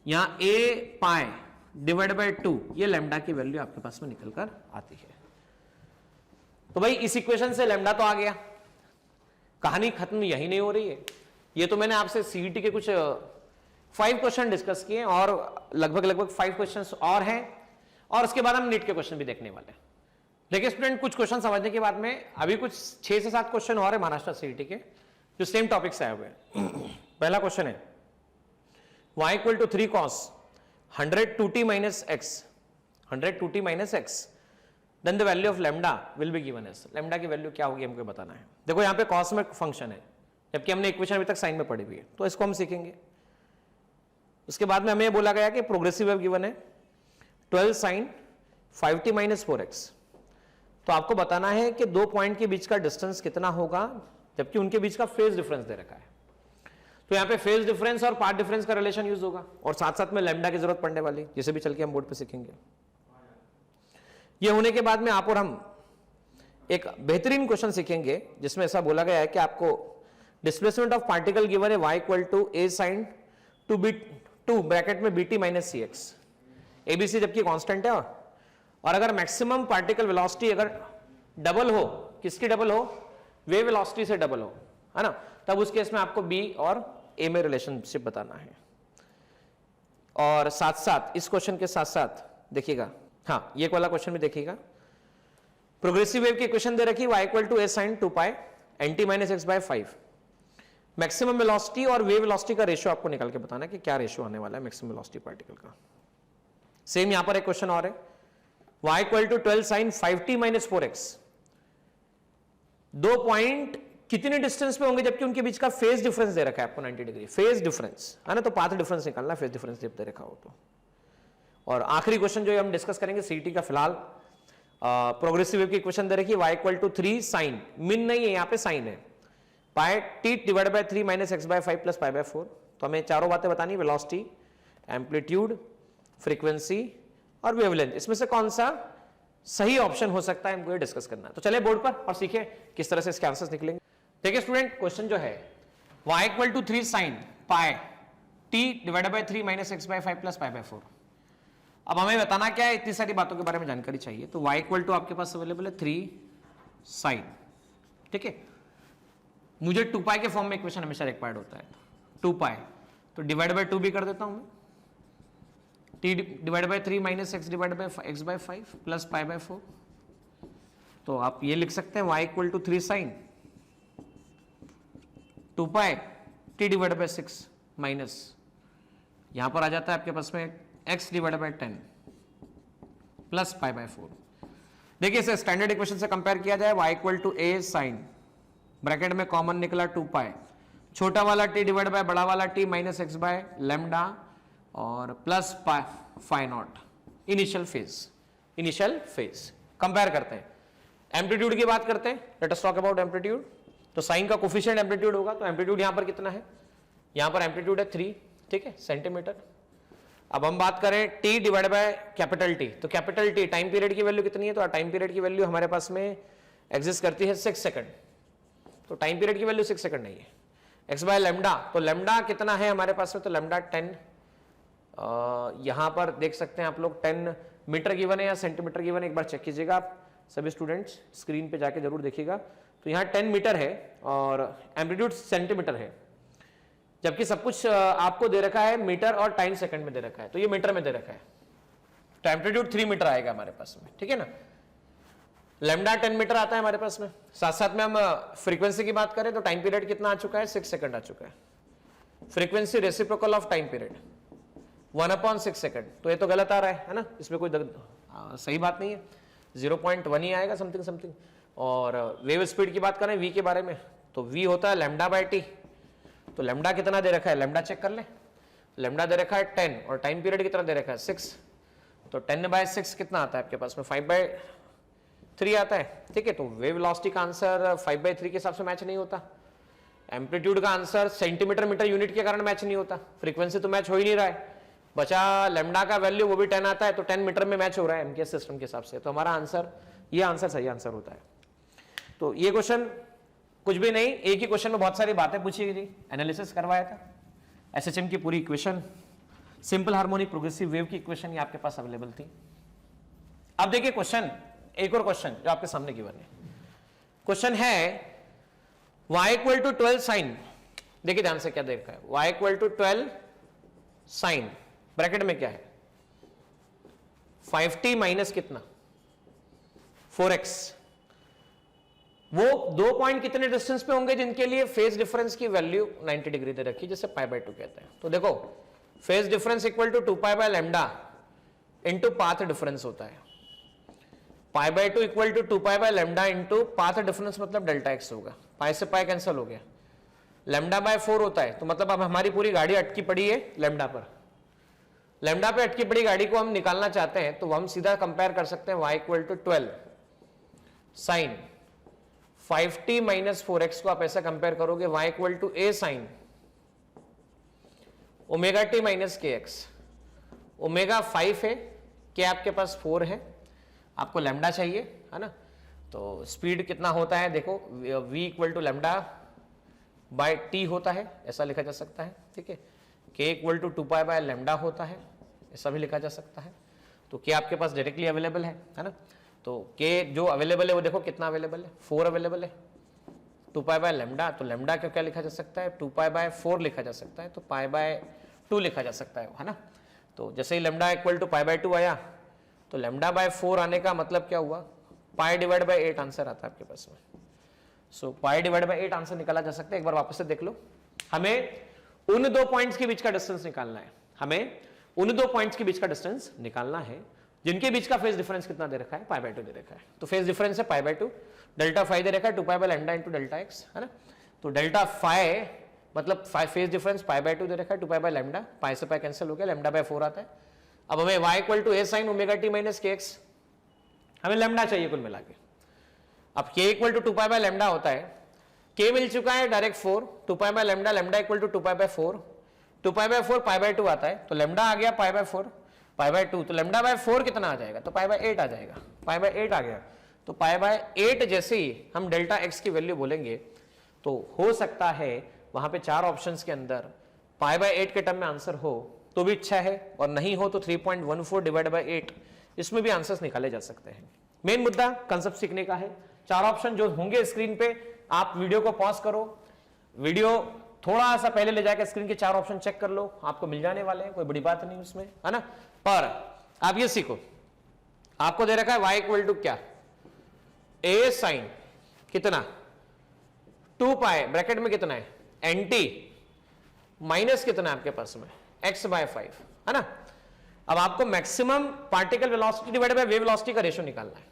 यहां a π/2 ये लैम्डा की वैल्यू आपके पास में निकल कर आती है। तो भाई इस इक्वेशन से लैम्डा तो आ गया, कहानी खत्म यही नहीं हो रही है। ये तो मैंने आपसे सीईटी के कुछ 5 क्वेश्चन डिस्कस किए और लगभग 5 क्वेश्चंस और हैं, और उसके बाद हम नीट के क्वेश्चन भी देखने वाले हैं। देखिए स्टूडेंट, कुछ क्वेश्चन समझने के बाद में अभी कुछ 6 से 7 क्वेश्चन और है महाराष्ट्र सीईटी के जो सेम टॉपिक से आए हुए हैं। पहला क्वेश्चन है y = 3 cos 100 2t minus x, 100 2t minus x, then the value of lambda will be given as, lambda की वैल्यू क्या होगी हमको बताना है। देखो यहाँ पे cos में फंक्शन है, जबकि हमने इक्वेशन अभी तक साइन में पढ़ी हुई है, तो इसको हम सीखेंगे। उसके बाद में हमें बोला गया कि प्रोग्रेसिव वेव गिवन है 12 sin 5t minus 4x। तो आपको बताना है कि दो पॉइंट के बीच का डिस्टेंस कितना होगा, जबकि उनके बीच का फेज डिफरेंस दे रखा है। तो यहाँ पे फेज डिफरेंस और पाथ डिफरेंस का रिलेशन यूज होगा, और साथ साथ में लैम्डा की जरूरत पड़ने वाली, जिसे भी चल के हम बोर्ड पे सीखेंगे। ये होने के बाद में आप और हम एक बेहतरीन क्वेश्चन सीखेंगे जिसमें ऐसा बोला गया है कि आपको डिस्प्लेसमेंट ऑफ पार्टिकल गिवन है y = a sin 2 ब्रैकेट में bt - cx, abc जबकि कांस्टेंट है। और अगर मैक्सिमम पार्टिकल वेलोसिटी अगर डबल हो, किसकी डबल हो, वेव वेलोसिटी से डबल हो, है ना, तब उस केस में आपको b और a में रिलेशनशिप बताना है। और साथ साथ इस क्वेश्चन के साथ साथ देखिएगा, हाँ ये वाला क्वेश्चन भी देखिएगा। प्रोग्रेसिव वेव की इक्वेशन दे रखी y = a sin 2π nt - x/5। Maximum velocity और वेव वेलोसिटी का रेशियो आपको निकाल के बताना है कि क्या रेशियो आने वाला है मैक्सिमम वेलोसिटी पार्टिकल का। सेम यहां पर एक क्वेश्चन और है y = 12 sin 5t - 4x। दो पॉइंट कितने डिस्टेंस पे होंगे जबकि उनके बीच का फेज डिफरेंस दे रखा है आपको 90 डिग्री, फेज डिफरेंस है ना, तो पाथ डिफरेंस निकालना, फेज डिफरेंस जब दे रखा हो तो। और आखिरी क्वेश्चन जो हम डिस्कस करेंगे सीटी का, फिलहाल प्रोग्रेसिव वेव की इक्वेशन दे रखी है y = 3 sin, मिन नहीं है यहाँ पे साइन है, πt / 3 - x/5 + π/4। तो हमें चारों बातें बतानी, वेलोसिटी, एम्पलीट्यूड, फ्रीक्वेंसी और वेवलेंथ, इसमें से कौन सा सही ऑप्शन हो सकता है हमको ये डिस्कस करना है। तो चले बोर्ड पर और सीखे किस तरह से इसके आंसर्स निकलेंगे। देखिए स्टूडेंट, क्वेश्चन जो है y = 3 sin πt / 3 - x/5 + π/4। अब हमें बताना क्या है, इतनी सारी बातों के बारे में जानकारी चाहिए। तो y = आपके पास अवेलेबल है 3 sin, ठीक है। मुझे 2π के फॉर्म में इक्वेशन हमेशा रिक्वायर्ड होता है, 2π, तो /2 भी कर देता हूं मैं, t / 3 - x/5 + π/4। तो आप ये लिख सकते हैं y = 3 sin 2π t / 6 माइनस, यहां पर आ जाता है आपके पास में x / 10 + π/4। देखिए इसे स्टैंडर्ड इक्वेशन से कंपेयर किया जाए, y = a sin, ब्रैकेट में कॉमन निकला 2π, छोटा वाला t / बड़ा वाला t - x/λ और plus phi naught, initial phase. Compare करते हैं, एम्पलीट्यूड की बात करते हैं, let us talk about amplitude. तो साइन का कोफिशिएंट एम्पलीट्यूड होगा, तो एम्पलीट्यूड यहां पर कितना है, यहां पर एम्पलीट्यूड है 3, ठीक है, सेंटीमीटर। अब हम बात करें t / T, तो कैपिटल T टाइम पीरियड की वैल्यू कितनी है, तो टाइम पीरियड की वैल्यू हमारे पास में एग्जिस्ट करती है 6 सेकंड, तो टाइम पीरियड की वैल्यू 6 सेकंड नहीं है। x/λ, तो लैम्डा कितना है हमारे पास में, तो लैम्डा 10, यहां पर देख सकते हैं आप लोग 10 मीटर गिवन है या सेंटीमीटर गिवन है, एक बार चेक कीजिएगा आप सभी स्टूडेंट्स, स्क्रीन पे जाके जरूर देखिएगा। तो यहाँ 10 मीटर है और एम्पलीट्यूड सेंटीमीटर है, जबकि सब कुछ आपको दे रखा है मीटर और टाइम सेकंड में दे रखा है, तो ये मीटर में दे रखा है, तो एम्पलीट्यूड 3 मीटर आएगा हमारे पास में, ठीक है ना। लेमडा 10 मीटर आता है हमारे पास में, साथ साथ में हम फ्रीक्वेंसी की बात करें तो टाइम पीरियड कितना आ चुका है, 6 सेकंड आ चुका है। Frequency reciprocal of time period 1/6 second, तो ये तो गलत आ रहा है ना, इसमें कोई सही बात नहीं है, 0.1 ही आएगा समथिंग समथिंग। और वेव स्पीड की बात करें वी के बारे में, तो वी होता है लैम्डा बाय टी, तो लैम्डा कितना दे रखा है, लैम्डा चेक कर ले, लैम्डा दे रखा है 10 और टाइम पीरियड कितना दे रखा है 6, तो 10/6 कितना आता है आपके पास में 5/3 आता है, ठीक है। तो वेव वेलोसिटी का आंसर 5/3 के हिसाब से मैच नहीं होता, एम्पलीट्यूड का आंसर सेंटीमीटर मीटर यूनिट के कारण मैच नहीं होता, फ्रीक्वेंसी तो मैच हो ही नहीं रहा है, बचा लैम्डा का वैल्यू वो भी 10 आता है, तो 10 मीटर में मैच हो रहा है एमकेएस सिस्टम के हिसाब से, तो हमारा आंसर ये आंसर सही आंसर होता है। तो ये क्वेश्चन कुछ भी नहीं, एक ही क्वेश्चन में बहुत सारी बातें पूछी गई, एनालिसिस करवाया था, एसएचएम की पूरी equation, simple harmonic progressive wave की इक्वेशन ये आपके पास अवेलेबल थी। अब देखिए क्वेश्चन, एक और क्वेश्चन जो आपके सामने गिवन है, क्वेश्चन है y इक्वल टू 12 साइन, देखिए ध्यान से क्या दे रखा है, y equal to 12 sine, bracket में क्या है 5t माइनस कितना 4x, वो दो पॉइंट कितने डिस्टेंस पे होंगे जिनके लिए फेज डिफरेंस की वैल्यू 90 डिग्री दे रखी, जिसे π/2 कहते हैं। तो देखो phase difference equal to 2π/λ into path difference होता है, π/2 equal to 2π/λ into path difference मतलब डेल्टा x होगा, पाई से पाई कैंसिल हो गया, λ/4 होता है, तो मतलब अब हमारी पूरी गाड़ी अटकी पड़ी है लैम्डा पर, लैम्डा पे अटकी पड़ी गाड़ी को हम निकालना चाहते हैं, तो हम सीधा कंपेयर कर सकते हैं y equal to 12 sine 5t minus 4x को आप ऐसा कंपेयर करोगे y equal to a sine omega t minus k x, omega 5 है, के आपके पास 4 है, आपको लैम्डा चाहिए है ना, तो स्पीड कितना होता है देखो v equal to lambda by t होता है, ऐसा लिखा जा सकता है, ठीक है। k इक्वल टू 2π/λ होता है, ऐसा भी लिखा जा सकता है, तो k आपके पास डायरेक्टली अवेलेबल है ना, तो k जो अवेलेबल है वो देखो कितना अवेलेबल है 4 अवेलेबल है, 2π/λ, तो लैम्डा को क्या लिखा जा सकता है 2π/4 लिखा जा सकता है, तो π/2 लिखा जा सकता है ना। तो जैसे ही लैम्डा इक्वल टू π/2 आया, तो λ/4 आने का मतलब क्या हुआ, π/8 आंसर आता है आपके पास में, सो π/8 आंसर निकाला जा सकता है। एक बार वापस से देख लो, हमें उन दो पॉइंट्स के बीच का डिस्टेंस निकालना है, हमें उन दो पॉइंट्स के बीच का डिस्टेंस निकालना है जिनके बीच का फेज डिफरेंस कितना दे रखा है π/2 दे रखा है, तो फेज डिफरेंस है π/2, डेल्टा फाई दे रखा है 2π/λ इंटू डेल्टा एक्स है ना, तो डेल्टा फाई मतलब फेज डिफरेंस π/2 दे रखा है, 2π/λ, पाई से पाई कैंसिल हो गया, λ/4 आता है। अब हमें y equal to a sine omega t minus k x, हमें लैम्डा चाहिए कुल मिला के, अब k इक्वल टू 2π/λ होता है, k मिल चुका है डायरेक्ट 4, 2π/λ, लैम्डा इक्वल टू 2π/4, 2π/4 π/2 आता है, तो लैम्डा आ गया π/4 π/2, तो λ/4 कितना आ जाएगा, तो π/8 आ जाएगा, π/8 आ गया, तो π/8 जैसे ही हम डेल्टा x की वैल्यू बोलेंगे, तो हो सकता है वहां पे 4 ऑप्शंस के अंदर π/8 के टर्म में आंसर हो तो भी अच्छा है, और नहीं हो तो 3.14 डिवाइड बाय 8, इसमें भी आंसर्स निकाले जा सकते हैं। मेन मुद्दा कंसेप्ट सीखने का है, 4 ऑप्शन जो होंगे स्क्रीन पे, आप वीडियो को पॉज करो, वीडियो थोड़ा सा पहले ले जाकर स्क्रीन के 4 ऑप्शन चेक कर लो, आपको मिल जाने वाले हैं, कोई बड़ी बात नहीं उसमें है ना। पर आप ये सीखो, आपको दे रखा है y इक्वल टू क्या, a साइन कितना 2π ब्रैकेट में कितना है nt माइनस कितना है आपके पास में x/5 है ना। अब आपको maximum particle velocity divided by wave velocity का रेशियो निकालना है,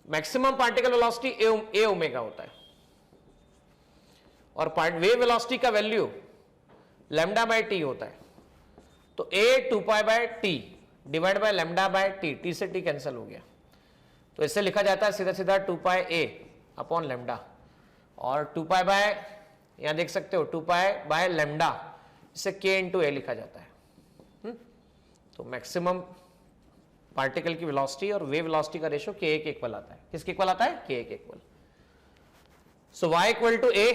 maximum particle velocity a omega होता है, और वेव वेलोसिटी का वैल्यू λ/t होता है, तो a 2π/t divide by λ/t, t से t कैंसिल हो गया, तो इससे लिखा जाता है सीधा सीधा 2π a/λ, और 2π यहां देख सकते हो 2π/λ, इसे k इंटू a लिखा जाता है। तो मैक्सिमम पार्टिकल की वेलोसिटी और वेव वेलोसिटी का रेशियो k के इक्वल आता है, किसके इक्वल आता है, k के equal. So y equal to a,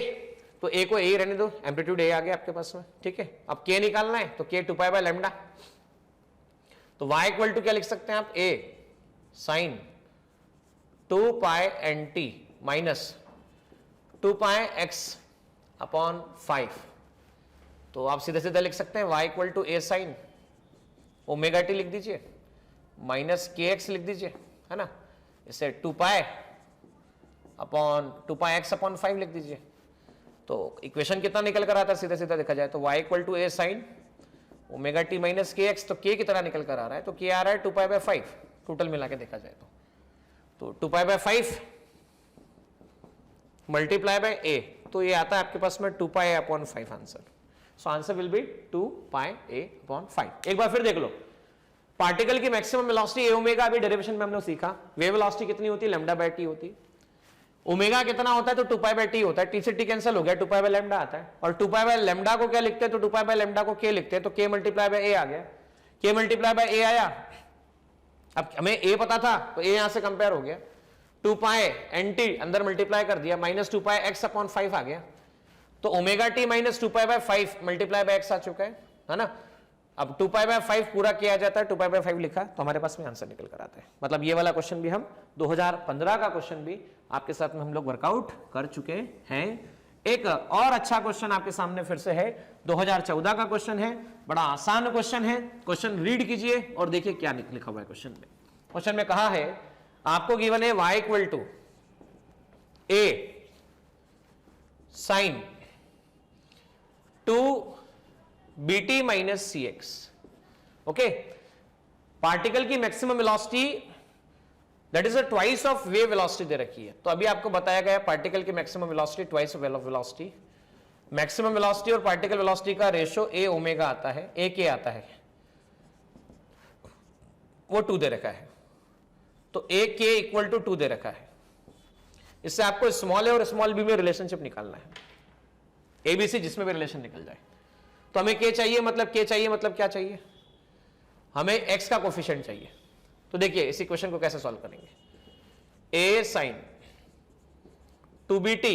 तो a को a रहने दो, एम्पलीट्यूड a आ गया आपके पास में, ठीक है। अब k निकालना है, तो k 2π/λ, तो y इक्वल टू क्या लिख सकते हैं आप, a sign 2π/nt minus 2πx/5, तो आप सीधे सीधे लिख सकते हैं y equal to a sine omega t लिख दीजिए माइनस के एक्स लिख दीजिए है ना, इसे 2 pi upon 2 pi x upon 5 लिख दीजिए। तो इक्वेशन कितना निकल कर आता है सीधा सीधा देखा जाए तो y equal to A sine omega t minus k x, तो k कितना निकल कर आ रहा है, तो k आ रहा है 2 पाई बाय 5 टोटल मिला के देखा जाए तो 2 pi by 5 multiply bye a, तो ये आता है आपके पास में 2 pi upon 5 answer. So answer will be 2 pi a upon 5। एक बार फिर देख लो, पार्टिकल की मैक्सिमम वेलोसिटी ए ओमेगा, अभी डेरिवेशन में हमने सीखा वेव वेलोसिटी कितनी होती है, लैम्डा बाय टी होती है। ओमेगा कितना होता है, तो 2 पाई बाय टी होता है, टी से टी कैंसिल हो गया, 2 पाई बाय लैम्डा आता है। और 2 पाई बाय लैम्डा को क्या लिखते हैं, तो 2 पाई बाय लैम्डा को k लिखते हैं, तो k मल्टीप्लाई बाय a आ गया, k मल्टीप्लाई बाय a आया। अब हमें a पता था तो a यहां से कंपेयर हो गया, 2 पाई एन टी अंदर मल्टीप्लाई कर दिया, माइनस 2 पाई एक्स अपॉन 5 आ गया। तो omega t minus 2 pi by 5 multiply by x आ चुका है ना। अब 2 पाई बाय 5 पूरा किया जाता है, 2 पाई बाय 5 लिखा तो हमारे पास में आंसर निकल कर आता है। मतलब ये वाला क्वेश्चन भी हम 2015 का क्वेश्चन भी आपके साथ में हम लोग वर्कआउट कर चुके हैं। एक और अच्छा क्वेश्चन आपके सामने फिर से है, 2014 का क्वेश्चन है, बड़ा आसान क्वेश्चन है। क्वेश्चन रीड कीजिए और देखिए क्या लिखा हुआ है क्वेश्चन में। क्वेश्चन में कहा है आपको गिवन है y equal to a sine 2 bt minus c x. Okay, particle की maximum velocity that is a twice of wave velocity दे रखी है। तो अभी आपको बताया गया पार्टिकल की maximum velocity twice of velocity. Maximum velocity और पार्टिकल वेलोसिटी का रेशियो a ओमेगा आता है, a k आता है, वो 2 दे रखा है। तो a k इक्वल टू 2 दे रखा है। इससे आपको स्मॉल ए और स्मॉल बी में रिलेशनशिप निकालना है, ए बी सी जिसमें भी रिलेशन निकल जाए। तो हमें k चाहिए, मतलब k चाहिए मतलब क्या चाहिए, हमें x का कोफिशिएंट चाहिए। तो देखिए इस इक्वेशन को कैसे सॉल्व करेंगे, a sine 2bt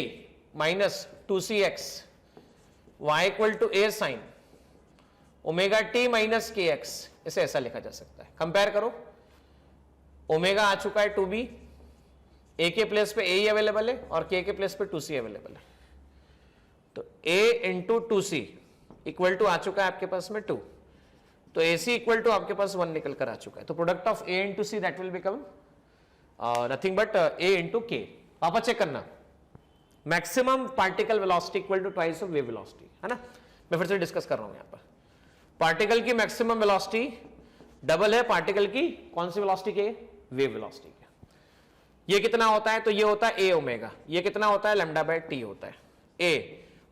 minus 2cx y equal to a sine omega t minus kx, इसे ऐसा लिखा जा सकता है। कंपेयर करो, ओमेगा आ चुका है 2b, a के प्लेस पे a ही अवेलेबल है और k के प्लेस पे 2c अवेलेबल है। तो a into 2c equal to आ चुका है आपके पास में 2, तो AC इक्वल टू आपके पास 1 निकल कर आ चुका है। तो product of A into c that will become nothing but A into k. वापस चेक करना, maximum particle velocity equal to twice of wave velocity, है ना। मैं फिर से डिस्कस कर रहा हूं यहां पर, पार्टिकल की मैक्सिमम वेलोसिटी डबल है पार्टिकल की कौन सी वेलोसिटी के, वेव वेलोसिटी के। ये कितना होता है, तो ये होता है a ओमेगा, ये कितना होता है लैम्डा बाय टी होता है। a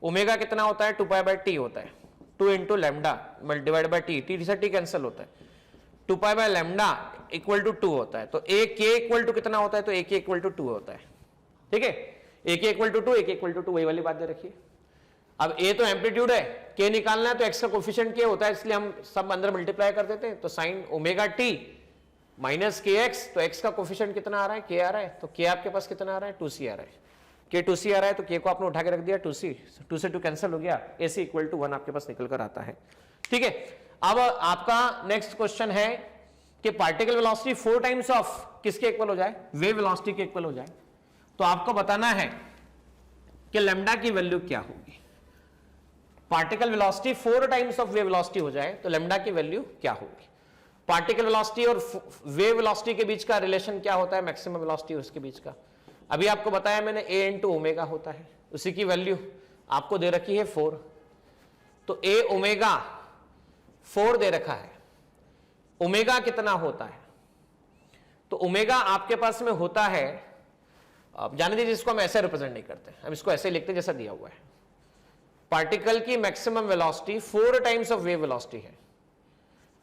ओमेगा कितना होता है 2 पाई बाय टी होता है, 2 into lambda divide by t, t से टी कैंसिल होता है, 2 pi by lambda equal to 2 होता है। तो a k इक्वल टू कितना होता है, तो a k इक्वल टू 2 होता है। ठीक है, a k equal to 2, a k equal to 2, वही वाली बात दे रखिए। अब a तो एम्पलीट्यूड है, k निकालना है तो x का कोफिशिएंट k होता है, इसलिए हम सब अंदर मल्टीप्लाई कर देते हैं। तो sign omega t minus k x, तो x का कोफिशिएंट कितना आ रहा है, k आ रहा है, तो k आपके पास कितना आ रहा है 2c आ रहा है, k 2c आ रहा है, तो k को आपने उठा के रख दिया 2c, 2 से 2 कैंसिल हो गया, ac इक्वल टू 1 आपके पास निकल कर आता है। ठीक है, अब आपका नेक्स्ट क्वेश्चन है कि पार्टिकल वेलोसिटी 4 टाइम्स ऑफ किसके इक्वल हो जाए, वेव वेलोसिटी के इक्वल हो जाए। तो आपको बताना है कि लैम्डा की वैल्यू क्या होगी। Particle velocity 4 times of wave velocity हो जाए तो लैम्डा की वैल्यू क्या होगी। पार्टिकल वेलोसिटी और वेव वेलोसिटी के बीच का रिलेशन क्या होता है, मैक्सिमम वेलोसिटी उसके बीच का। अभी आपको बताया मैंने a इंटू ओमेगा होता है, उसी की वैल्यू आपको दे रखी है 4, तो a ओमेगा 4 दे रखा है। ओमेगा कितना होता है, तो ओमेगा आपके पास में होता है, अब जाने दीजिए इसको हम ऐसे रिप्रेजेंट नहीं करते, हम इसको ऐसे लिखते जैसा दिया हुआ है। पार्टिकल की maximum velocity 4 times of wave velocity है,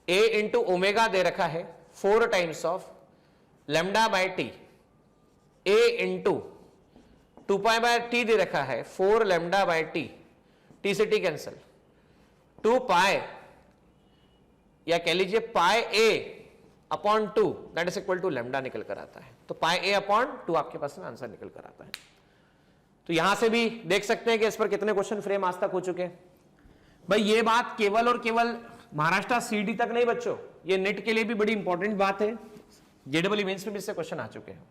a इंटू ओमेगा दे रखा है 4 times of lambda by t, a into 2 pi by t दे रखा है 4 लैम्डा बाय टी, टी से टी कैंसिल, 2 पाई या कह लीजिए pi a upon 2 that is equal to lambda निकल कर आता है। तो पाई a अपॉन 2 आपके पास में आंसर निकल कर आता है। तो यहां से भी देख सकते हैं कि इस पर कितने क्वेश्चन फ्रेम आज तक हो चुके हैं। भाई ये बात केवल और केवल महाराष्ट्र सीडी तक नहीं बच्चों, ये नेट के लिए भी बड़ी इंपॉर्टेंट बात है, जेडबल मेंस में भी इससे क्वेश्चन आ चुके हैं।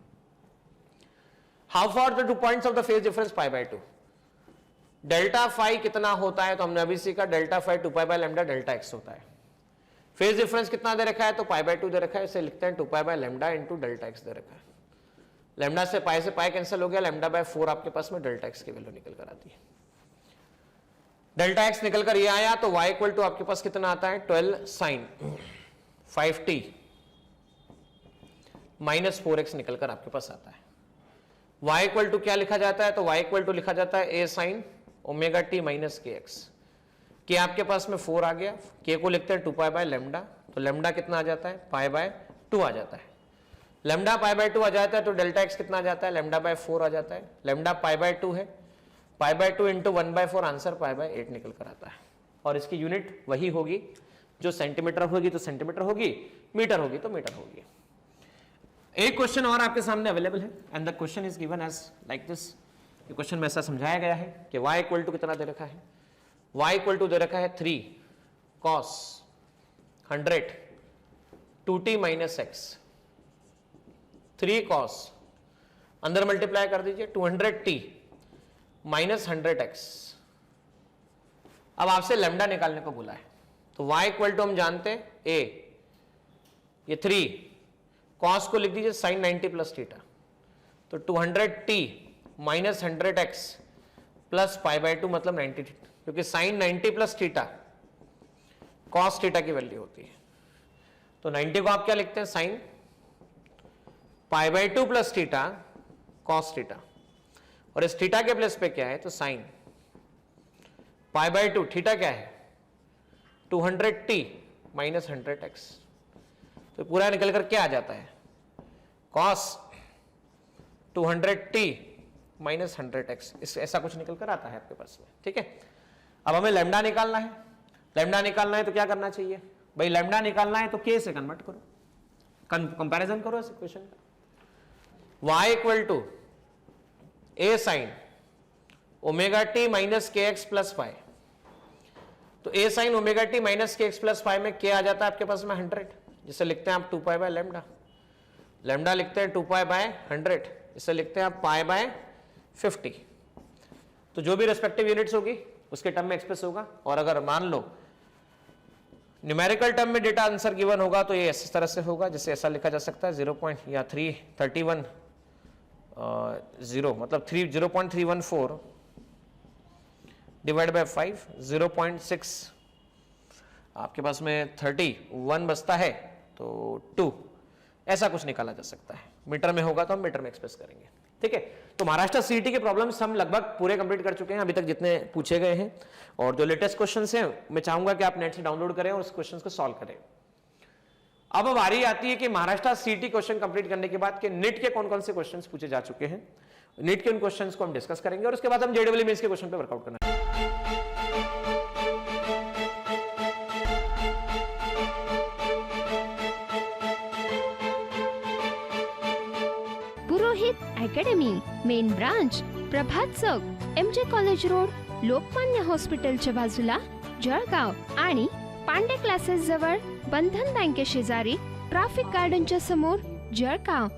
How far the 2 points of the phase difference pi by 2, delta phi कितना होता है, तो हमने अभी सीखा delta phi 2 pi by lambda delta x होता है। फेज डिफरेंस कितना दे रखा है, तो पाई बाय 2 दे रखा है, इसे लिखते हैं 2 pi by lambda into delta x दे रखा है। लैम्डा से पाई कैंसिल हो गया, लैम्डा बाय 4 आपके पास में डेल्टा एक्स की वैल्यू निकल कर आती है। डेल्टा एक्स निकल कर ये आया तो y इक्वल टू आपके पास कितना आता है 12 साइन 5t माइनस 4x निकल कर आपके पास आता है। y इक्वल टू क्या लिखा जाता है, तो y इक्वल टू लिखा जाता है a sine omega t minus k x. के आपके पास में 4 आ गया, के को लिखते हैं 2 पाई बाय लेमडा, तो लेमडा कितना आ जाता है पाई बाय 2 आ जाता है। लेमडा पाई बाय 2 आ जाता है तो डेल्टा एक्स कितना आ जाता है लेमडा बाय 4 आ जाता है। लेमडा पाई बाय 2 है, pi by 2 into 1/4 answer pi by 8 निकल कर आता है। और इसकी यूनिट वही होगी, जो सेंटीमीटर होगी तो सेंटीमीटर होगी, मीटर होगी तो मीटर होगी। एक क्वेश्चन और आपके सामने अवेलेबल है and the question is given as like this. ये क्वेश्चन में ऐसा समझाया गया है कि y इक्वल टू कितना दे रखा है, y इक्वल टू दे रखा है 3 cos 100 2t minus x. 3 cos अंदर मल्टीप्लाई कर दीजिए 200t माइनस 100x। अब आपसे लेमडा निकालने को बोला है, तो y इक्वल टू हम जानते हैं a, ये 3 cos को लिख दीजिए sin 90 प्लस थीटा, तो 200t minus 100x plus pi by 2 मतलब 90, क्योंकि sin 90 plus theta cos theta की वैल्यू होती है। तो 90 को आप क्या लिखते हैं sin pi by 2 plus theta cos theta, और इस थीटा के प्लेस पे क्या है तो sin पाई बाय 2, थीटा क्या है 200t माइनस 100x। तो पूरा निकल कर क्या आ जाता है cos 200t माइनस 100x, इस ऐसा कुछ निकल कर आता है आपके पास में। ठीक है, अब हमें लेमडा निकालना है। लेमडा निकालना है तो क्या करना चाहिए भाई, लेमडा निकालना है तो k से कन्वर्ट करो, कंपैरिजन करो इस इक्वेशन का। y equal to a sine omega t minus k x plus five, तो a sine omega t minus k x plus five में k आ जाता है आपके पास में 100, जिसे लिखते हैं आप 2 पाई बाय लेमडा। लेमडा लिखते हैं 2 पाई बाय 100, इसे लिखते हैं आप पाई बाय 50। तो जो भी रेस्पेक्टिव यूनिट्स होगी उसके टर्म में एक्सप्रेस होगा। और अगर मान लो न्यूमेरिकल टर्म में डेटा आंसर गिवन होगा तो ये इस तरह से होगा, जिसे ऐसा लिखा जा सकता है 0.331 0 मतलब 0.314 डिवाइड बाय 5 0.6 आपके पास में 31 बचता है तो 2, ऐसा कुछ निकाला जा सकता है। मीटर में होगा तो हम मीटर में एक्सप्रेस करेंगे। ठीक है, तो महाराष्ट्र सीईटी के प्रॉब्लम्स हम लगभग पूरे कंप्लीट कर चुके हैं अभी तक जितने पूछे गए हैं, और जो लेटेस्ट क्वेश्चंस हैं मैं चाहूंगा कि आप नेट से डाउनलोड करें और उस क्वेश्चंस को सॉल्व करें। अब बारी आती है कि महाराष्ट्र सीईटी क्वेश्चन कंप्लीट करने के बाद के नीट के कौन कौन से क्वेश्चंस पूछे जा चुके हैं। नीट के उन क्वेश्चंस को हम डिस्कस करेंगे और उसके बाद हम जेईई मेंस के क्वेश्चन पे वर्कआउट करना है। पुरोहित अकॅडमी, मेन ब्रांच प्रभात चौक, एमजे कॉलेज रोड, लोकमान्य हॉस्पिटलच्या बाजूला, जळगाव आणि पांडे क्लासेस जवळ, बंधन बँके शेजारी, ट्रॅफिक गार्डनच्या समोर, जळगाव।